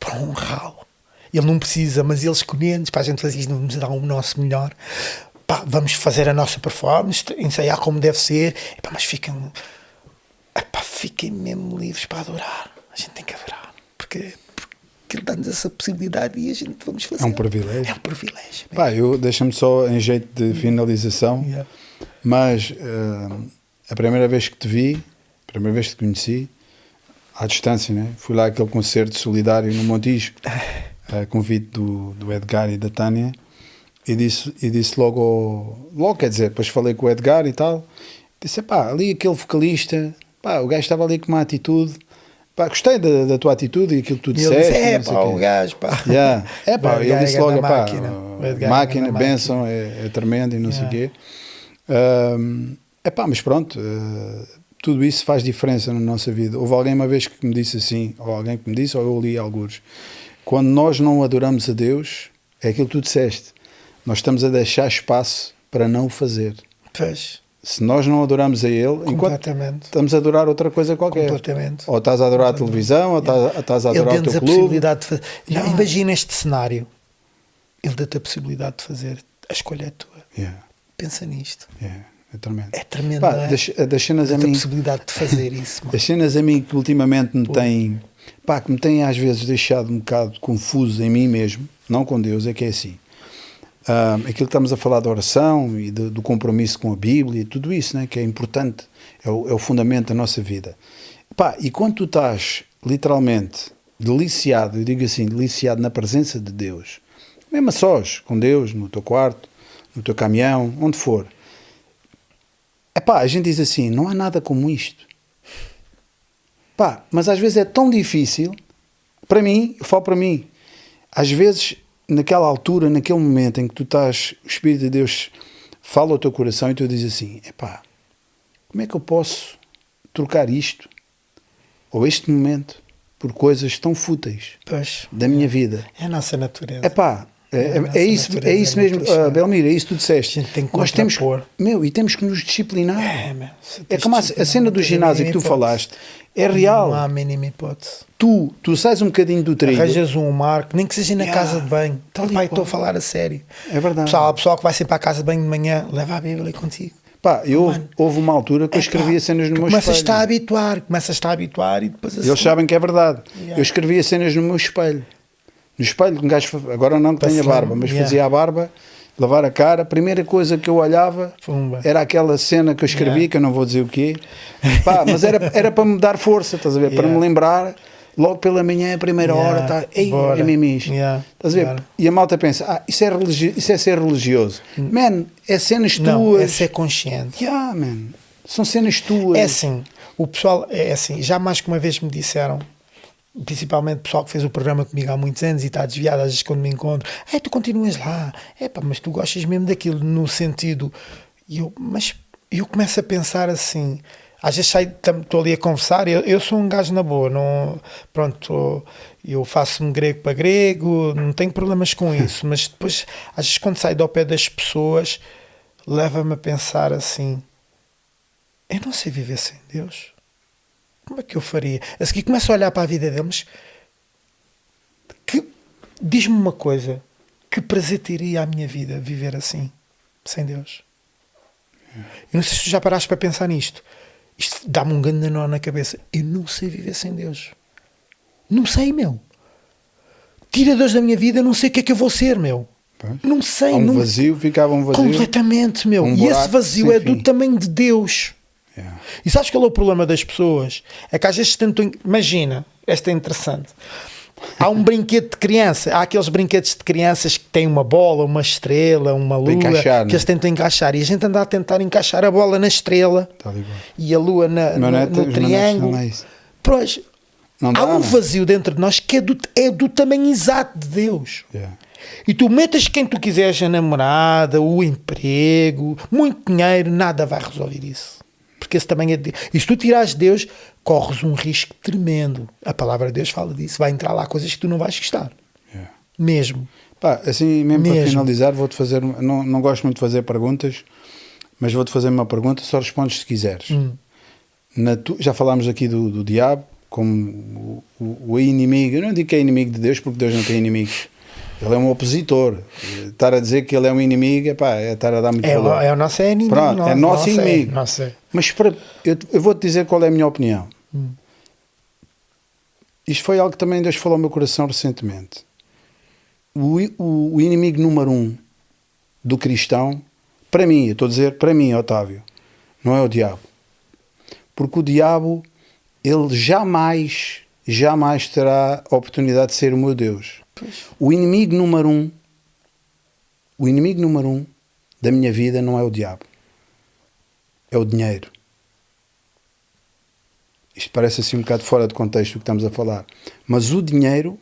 para honrá-lo. Ele não precisa, mas ele escolhendo, para a gente fazer isso, vamos dar o nosso melhor. Vamos fazer a nossa performance, ensaiar como deve ser, mas fiquem mesmo livres para adorar. A gente tem que adorar. Porque ele dá-nos essa possibilidade e a gente vamos fazer. É um privilégio. É um privilégio. Deixa-me só em jeito de finalização, mas a primeira vez que te vi, a primeira vez que te conheci, à distância, né? Fui lá àquele concerto solidário no Montijo, a convite do Edgar e da Tânia, e disse logo, quer dizer, depois falei com o Edgar e tal, disse, ali aquele vocalista, o gajo estava ali com uma atitude. Gostei da tua atitude e aquilo que tu disseste. O gajo, ele disse logo, máquina, máquina. bênção, é tremendo e não sei o quê. Mas pronto, tudo isso faz diferença na nossa vida. Houve alguém uma vez que me disse assim, ou alguém que me disse, ou eu li alguns, quando nós não adoramos a Deus, é aquilo que tu disseste, nós estamos a deixar espaço para não o fazer. Pois. Se nós não adoramos a Ele, enquanto estamos a adorar outra coisa qualquer. Completamente. Ou estás a adorar a televisão, ou estás a adorar o teu clube. Possibilidade de fazer. Imagina este cenário. Ele dá-te a possibilidade de fazer. A escolha é tua. Pensa nisto. É tremendo. É tremendo. Das cenas a mim, a possibilidade de fazer isso. As cenas a mim que ultimamente que me têm às vezes deixado um bocado confuso em mim mesmo, não com Deus, é que é assim. Aquilo que estamos a falar da oração e do compromisso com a Bíblia, tudo isso, né, que é importante, é o fundamento da nossa vida. E quando tu estás literalmente deliciado, eu digo assim, deliciado na presença de Deus, mesmo a sós, com Deus, no teu quarto, no teu caminhão, onde for, a gente diz assim, não há nada como isto. Pá, mas às vezes é tão difícil, para mim, eu falo para mim, às vezes, naquela altura, naquele momento em que tu estás, o Espírito de Deus fala ao teu coração e tu dizes assim, epá, como é que eu posso trocar isto, ou este momento, por coisas tão fúteis Pois, da minha vida? é a nossa natureza. Epá, a nossa é isso natureza mesmo, muito lixada. Belmiro, é isso que tu disseste. A gente tem que Nós temos, contrapor. e temos que nos disciplinar. Meu, se É tens como a disciplina, cena não do tens a ginásio que mínima tu hipótese. falaste. É real. Não há a mínima hipótese. Tu sais um bocadinho do trilho. Arranjas um marco, nem que seja na Yeah. casa de banho. Tal e Pai, qual. estou a falar a sério. É verdade. Há pessoal que vai sempre à casa de banho de manhã, leva a Bíblia contigo. Pá, houve uma altura que eu escrevia cenas no meu Começas espelho. a habituar, e depois assim. Eles sabem que é verdade. Yeah. Eu escrevia cenas no meu espelho. No espelho, um gajo, agora não que tenho a Passando, barba, mas yeah. fazia a barba, lavar a cara. A primeira coisa que eu olhava Pumba. era aquela cena que eu escrevia, Yeah. que eu não vou dizer o quê. Pá, mas era para me dar força, estás a ver? Para Yeah. me lembrar, logo pela manhã, a primeira hora, tá, ei, bora. é mesmo isto. Yeah. Estás a ver? Bora. E a malta pensa, isso é ser religioso. Man, é cenas Não, tuas. é ser consciente. Yeah, man. São cenas tuas. É assim, o pessoal, é assim, já mais que uma vez me disseram, principalmente o pessoal que fez o programa comigo há muitos anos e está desviado, às vezes quando me encontro, tu continuas lá, mas tu gostas mesmo daquilo, no sentido, mas eu começo a pensar assim, às vezes estou ali a conversar, eu sou um gajo na boa, não, pronto, eu faço-me grego para grego, não tenho problemas com isso, mas depois, às vezes quando saio do pé das pessoas, leva-me a pensar assim, eu não sei viver sem Deus. Como é que eu faria? A seguir começo a olhar para a vida deles. Diz-me uma coisa. Que prazer teria a minha vida viver assim, sem Deus? Eu não sei se tu já paraste para pensar nisto. Isto dá-me um grande nó na cabeça. Eu não sei viver sem Deus. Não sei, meu. Tira Deus da minha vida, eu não sei o que é que eu vou ser, meu. Pois. Não sei. Há um não... vazio, ficava um vazio. Completamente, meu. Um E esse buraco vazio sem é do fim. tamanho de Deus. Yeah. E sabes qual é o problema das pessoas? É que às vezes tentam... Imagina, esta é interessante. Há um brinquedo de criança. Há aqueles brinquedos de crianças que têm uma bola, uma estrela, uma lua, encaixar, que eles tentam encaixar. E a gente anda a tentar encaixar a bola na estrela Tá ligado. e a lua no triângulo. Não é isso. Pois, Não dá, há um não. vazio dentro de nós que é do tamanho exato de Deus. Yeah. E tu metas quem tu quiseres, a namorada, o emprego, muito dinheiro, nada vai resolver isso. Porque esse também é de Deus. E se tu tirares Deus, corres um risco tremendo. A palavra de Deus fala disso. Vai entrar lá coisas que tu não vais gostar. Yeah. Mesmo. Pá, assim mesmo para Mesmo. finalizar, vou-te fazer, não gosto muito de fazer perguntas, mas vou-te fazer uma pergunta, só respondes se quiseres. Já falámos aqui do diabo como o inimigo. Eu não digo que é inimigo de Deus, porque Deus não tem inimigos. Ele é um opositor. Estar a dizer que ele é um inimigo é estar a dar muito valor. É o nosso inimigo. Pronto, é nosso inimigo. Nossa. Mas eu vou-te dizer qual é a minha opinião. Isto foi algo que também Deus falou ao meu coração recentemente. O inimigo número 1 do cristão, para mim, eu estou a dizer para mim, Otávio, não é o diabo. Porque o diabo, ele jamais terá a oportunidade de ser o meu Deus. O inimigo número 1 da minha vida não é o diabo. É o dinheiro. Isto parece assim um bocado fora de contexto do que estamos a falar. Mas o dinheiro,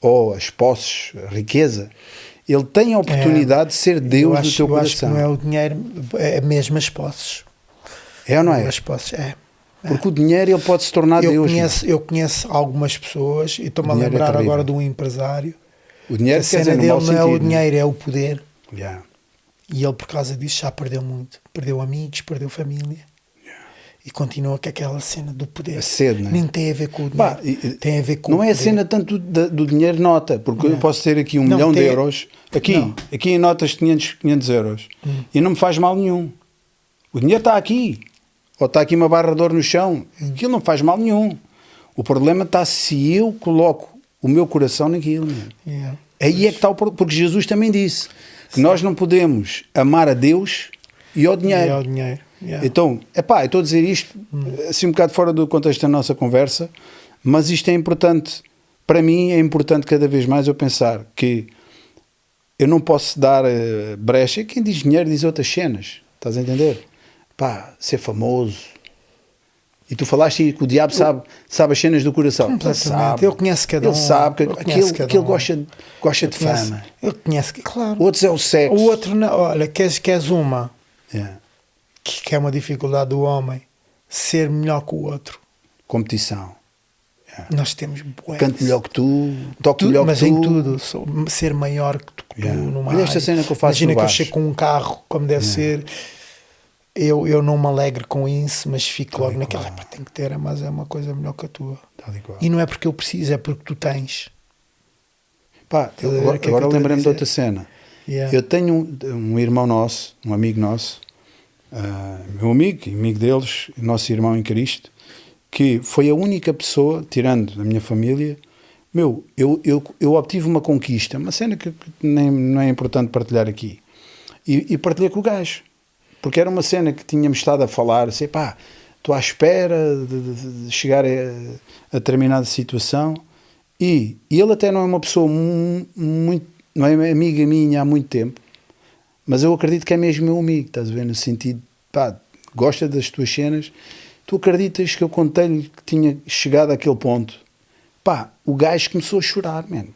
ou as posses, a riqueza, ele tem a oportunidade de ser Deus do teu Eu acho que coração. não é o dinheiro, é mesmo as posses. É ou não é? As posses, é. Porque o dinheiro ele pode se tornar Deus. Eu conheço algumas pessoas, e estou-me a dinheiro é lembrar terrível. agora de um empresário. O dinheiro, A quer cena dizer, no dele mau não é o sentido, né? dinheiro, é o poder. Yeah. E ele, por causa disso, já perdeu muito. Perdeu amigos, perdeu família. E continua com aquela cena do poder. A sede, não é? Nem tem a ver com o dinheiro. Pá, tem a ver com não o é a poder. cena tanto do dinheiro nota, porque eu posso ter aqui 1 Não, milhão de tem- euros, Não. aqui em notas de 500 euros, e não me faz mal nenhum. O dinheiro está aqui, ou está aqui uma barra de ouro no chão, aquilo não faz mal nenhum. O problema está se eu coloco o meu coração naquilo. Mesmo. Yeah. Aí é que está o problema, porque Jesus também disse que nós não podemos amar a Deus e ao dinheiro. E é o dinheiro. Yeah. Então, eu estou a dizer isto assim um bocado fora do contexto da nossa conversa, mas isto é importante. Para mim é importante cada vez mais eu pensar que eu não posso dar brecha. Quem diz dinheiro diz outras cenas. Estás a entender? Ser famoso. E tu falaste que o diabo sabe as cenas do coração. Completamente. Ele conhece cada um. Ele sabe que aquele um. gosta de fama. Ele conhece, claro. Outros é o sexo. O outro, não. Olha, queres uma, Yeah. que é uma dificuldade do homem, ser melhor que o outro. Competição. Nós temos bué. Canto melhor que tu, toco melhor que mas tu. em tudo, ser maior que tu, Yeah. numa Olha esta área. cena que eu faço Imagina no que eu baixo. chego com um carro, como deve ser. Eu não me alegro com isso, mas fico logo naquela. "Pá, tenho que ter, mas é uma coisa melhor que a tua." Tal e qual. E não é porque eu preciso, é porque tu tens. Pá, Estás a ver o que é que eu agora estou a lembrei-me de dizer? outra cena. Yeah. Eu tenho um irmão nosso, um amigo nosso, meu amigo e amigo deles, nosso irmão em Cristo, que foi a única pessoa, tirando da minha família, eu obtive uma conquista, uma cena que nem, não é importante partilhar aqui, e partilhei com o gajo, porque era uma cena que tínhamos estado a falar, assim, pá, estou à espera de chegar a determinada situação, e ele até não é uma pessoa muito, não é amiga minha há muito tempo, mas eu acredito que é mesmo meu amigo, estás a ver, no sentido, pá, gosta das tuas cenas. Tu acreditas que eu contei-lhe que tinha chegado àquele ponto? Pá, o gajo começou a chorar, mano,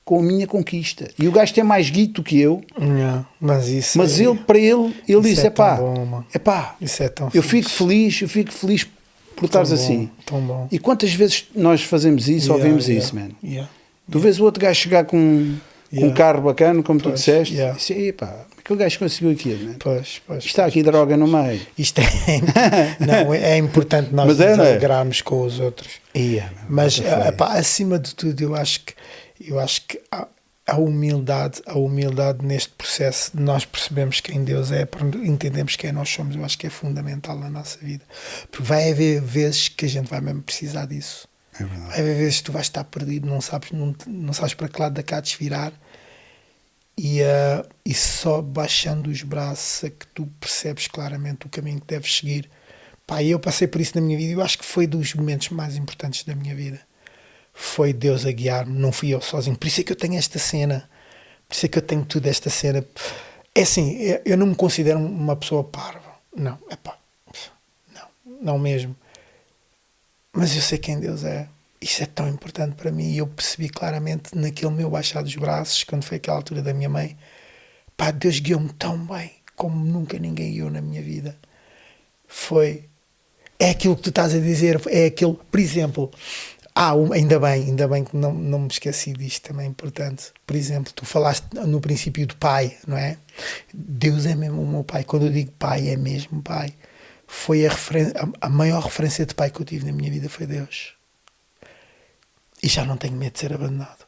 com a minha conquista. E o gajo tem mais guito que eu, Yeah. Mas isso mas é, ele, para ele disse, é tão bom, mano. Isso é tão eu fico feliz por estares assim. Tão bom. E quantas vezes nós fazemos isso, ouvimos isso, mano? Yeah. Tu vês o outro gajo chegar com um carro bacana, como tu disseste, e disse, pá, aquele gajo conseguiu aquilo, mano. Pois. Está aqui droga no meio. Isto não, é importante nós Mas nos não é? alegrarmos com os outros. Mas epá, acima de tudo eu acho que a humildade neste processo de nós percebemos quem Deus é, entendemos quem nós somos, eu acho que é fundamental na nossa vida, porque vai haver vezes que a gente vai mesmo precisar disso. É verdade. Vai haver vezes que tu vais estar perdido, não sabes para que lado da cá desvirar, e só baixando os braços é que tu percebes claramente o caminho que deves seguir. Pá, eu passei por isso na minha vida, eu acho que foi dos momentos mais importantes da minha vida. Foi Deus a guiar-me, não fui eu sozinho. Por isso é que eu tenho esta cena, por isso é que eu tenho tudo esta cena. É assim, eu não me considero uma pessoa parva, não, não mesmo. Mas eu sei quem Deus é. Isso é tão importante para mim, e eu percebi claramente naquele meu baixar dos braços, quando foi aquela altura da minha mãe, pá, Deus guiou-me tão bem como nunca ninguém guiou na minha vida. É aquilo que tu estás a dizer, é aquele, por exemplo, ainda bem que não me esqueci disto, também é importante. Por exemplo, tu falaste no princípio do pai, não é? Deus é mesmo o meu pai. Quando eu digo pai, é mesmo pai. Foi a maior referência de pai que eu tive na minha vida foi Deus. E já não tenho medo de ser abandonado.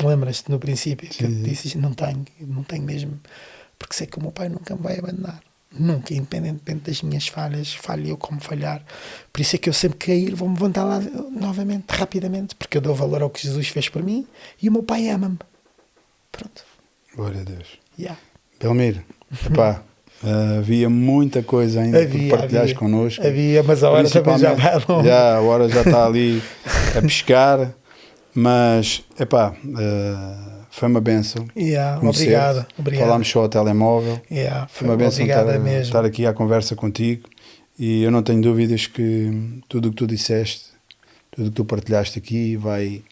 Lembras-te no princípio que eu te disse, não tenho mesmo, porque sei que o meu pai nunca me vai abandonar. Nunca, independentemente das minhas falhas, falho eu como falhar. Por isso é que eu sempre que cair vou-me levantar lá novamente, rapidamente, porque eu dou valor ao que Jesus fez por mim e o meu pai ama-me. Pronto. Glória a Deus. Yeah. Belmiro, epá, havia muita coisa ainda por partilhares connosco. Havia, mas a hora também já vai longe. A hora já está ali a pescar, mas epá, foi uma bênção. Obrigado. Falámos só ao telemóvel. Foi uma bênção mesmo. estar aqui à conversa contigo, e eu não tenho dúvidas que tudo o que tu disseste, tudo o que tu partilhaste aqui vai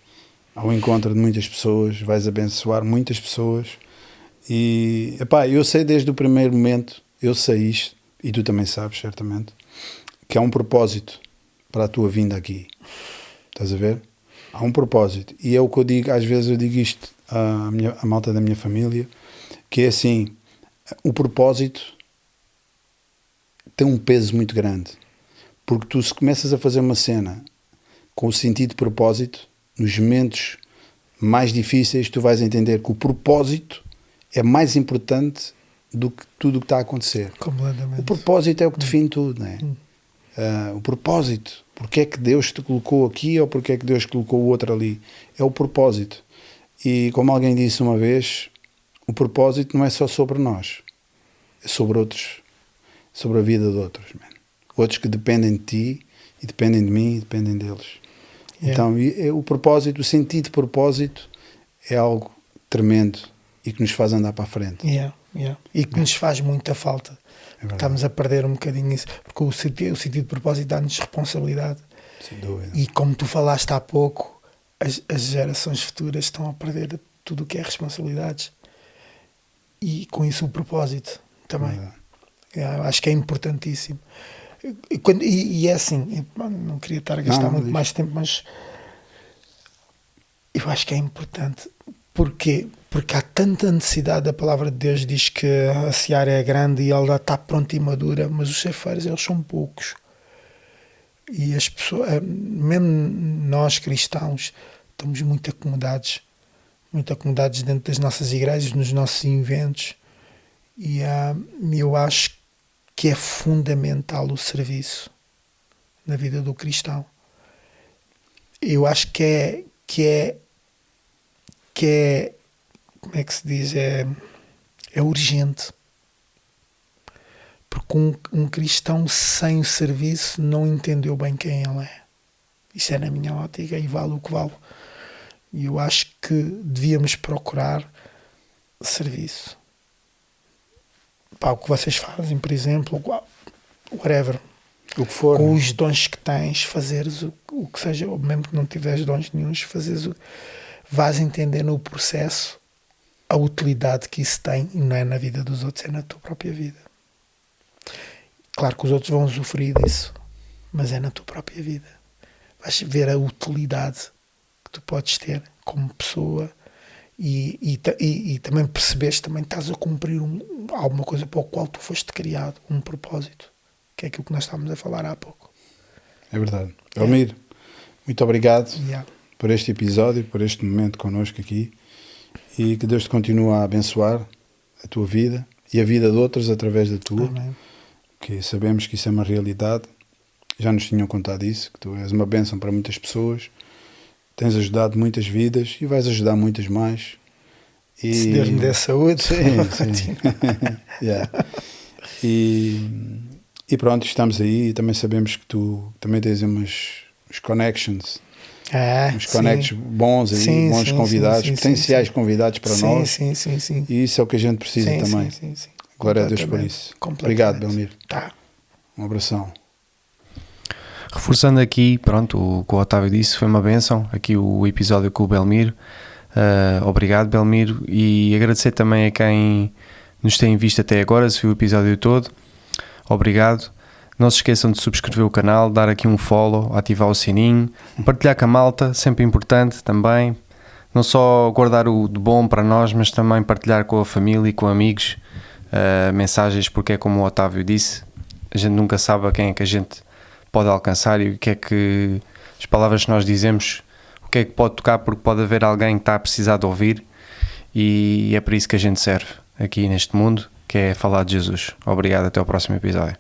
ao encontro de muitas pessoas, vais abençoar muitas pessoas. E epá, eu sei desde o primeiro momento, eu sei isto, e tu também sabes certamente, que há um propósito para a tua vinda aqui. Estás a ver? Há um propósito, e é o que eu digo, às vezes eu digo isto à malta da minha família, que é assim, o propósito tem um peso muito grande, porque tu, se começas a fazer uma cena com o sentido de propósito, nos momentos mais difíceis tu vais entender que o propósito é mais importante do que tudo o que está a acontecer. Completamente. O propósito é o que define tudo, não é? O propósito, porque é que Deus te colocou aqui ou porque é que Deus colocou o outro ali, é o propósito. E como alguém disse uma vez, o propósito não é só sobre nós, é sobre outros, sobre a vida de outros, man. Outros que dependem de ti e dependem de mim e dependem deles. Então o propósito, o sentido de propósito é algo tremendo e que nos faz andar para a frente. E que nos faz muita falta. Estamos a perder um bocadinho isso, porque o sentido de propósito dá-nos responsabilidade. Sem dúvida. E como tu falaste há pouco, as gerações futuras estão a perder tudo o que é responsabilidades. E com isso o propósito também. Acho que é importantíssimo. E é assim, eu não queria estar a gastar muito mais tempo, mas eu acho que é importante. Porquê? Porque há tanta necessidade. A palavra de Deus diz que a seara é grande e ela está pronta e madura, mas os ceifeiros, eles são poucos. E as pessoas, mesmo nós cristãos, estamos muito acomodados dentro das nossas igrejas, nos nossos eventos. E eu acho que é fundamental o serviço na vida do cristão. Eu acho que é como é que se diz? É urgente. Porque um cristão sem o serviço não entendeu bem quem ele é. Isso é na minha ótica e vale o que vale. E eu acho que devíamos procurar serviço. O que vocês fazem, por exemplo, whatever. O que for. Com os dons que tens, fazeres o que seja, ou mesmo que não tiveres dons nenhuns, fazeres vais entender no processo a utilidade que isso tem, e não é na vida dos outros, é na tua própria vida. Claro que os outros vão usufruir disso, mas é na tua própria vida. Vais ver a utilidade que tu podes ter como pessoa e também percebes, também estás a cumprir alguma coisa para o qual tu foste criado, um propósito, que é aquilo que nós estávamos a falar há pouco. É verdade. Belmiro, muito obrigado por este episódio, por este momento connosco aqui, e que Deus te continue a abençoar a tua vida e a vida de outros através da tua. Amém. Que sabemos que isso é uma realidade, já nos tinham contado isso, que tu és uma bênção para muitas pessoas, tens ajudado muitas vidas e vais ajudar muitas mais. E... se Deus me der saúde. Sim. E pronto, estamos aí e também sabemos que tu também tens uns connections, uns connects bons aí, bons convidados, potenciais convidados para nós. Sim. E isso é o que a gente precisa também. Sim. Glória a Deus por isso. Obrigado, Belmiro. Tá. Um abração. Reforçando aqui, pronto, o que o Otávio disse, foi uma bênção, aqui o episódio com o Belmiro. Obrigado, Belmiro, e agradecer também a quem nos tem visto até agora, se viu o episódio todo. Obrigado. Não se esqueçam de subscrever o canal, dar aqui um follow, ativar o sininho, partilhar com a malta, sempre importante também. Não só guardar o de bom para nós, mas também partilhar com a família e com amigos mensagens, porque é como o Otávio disse, a gente nunca sabe a quem é que a gente pode alcançar e o que é que as palavras que nós dizemos, o que é que pode tocar, porque pode haver alguém que está a precisar de ouvir, e é para isso que a gente serve aqui neste mundo, que é falar de Jesus. Obrigado, até ao próximo episódio.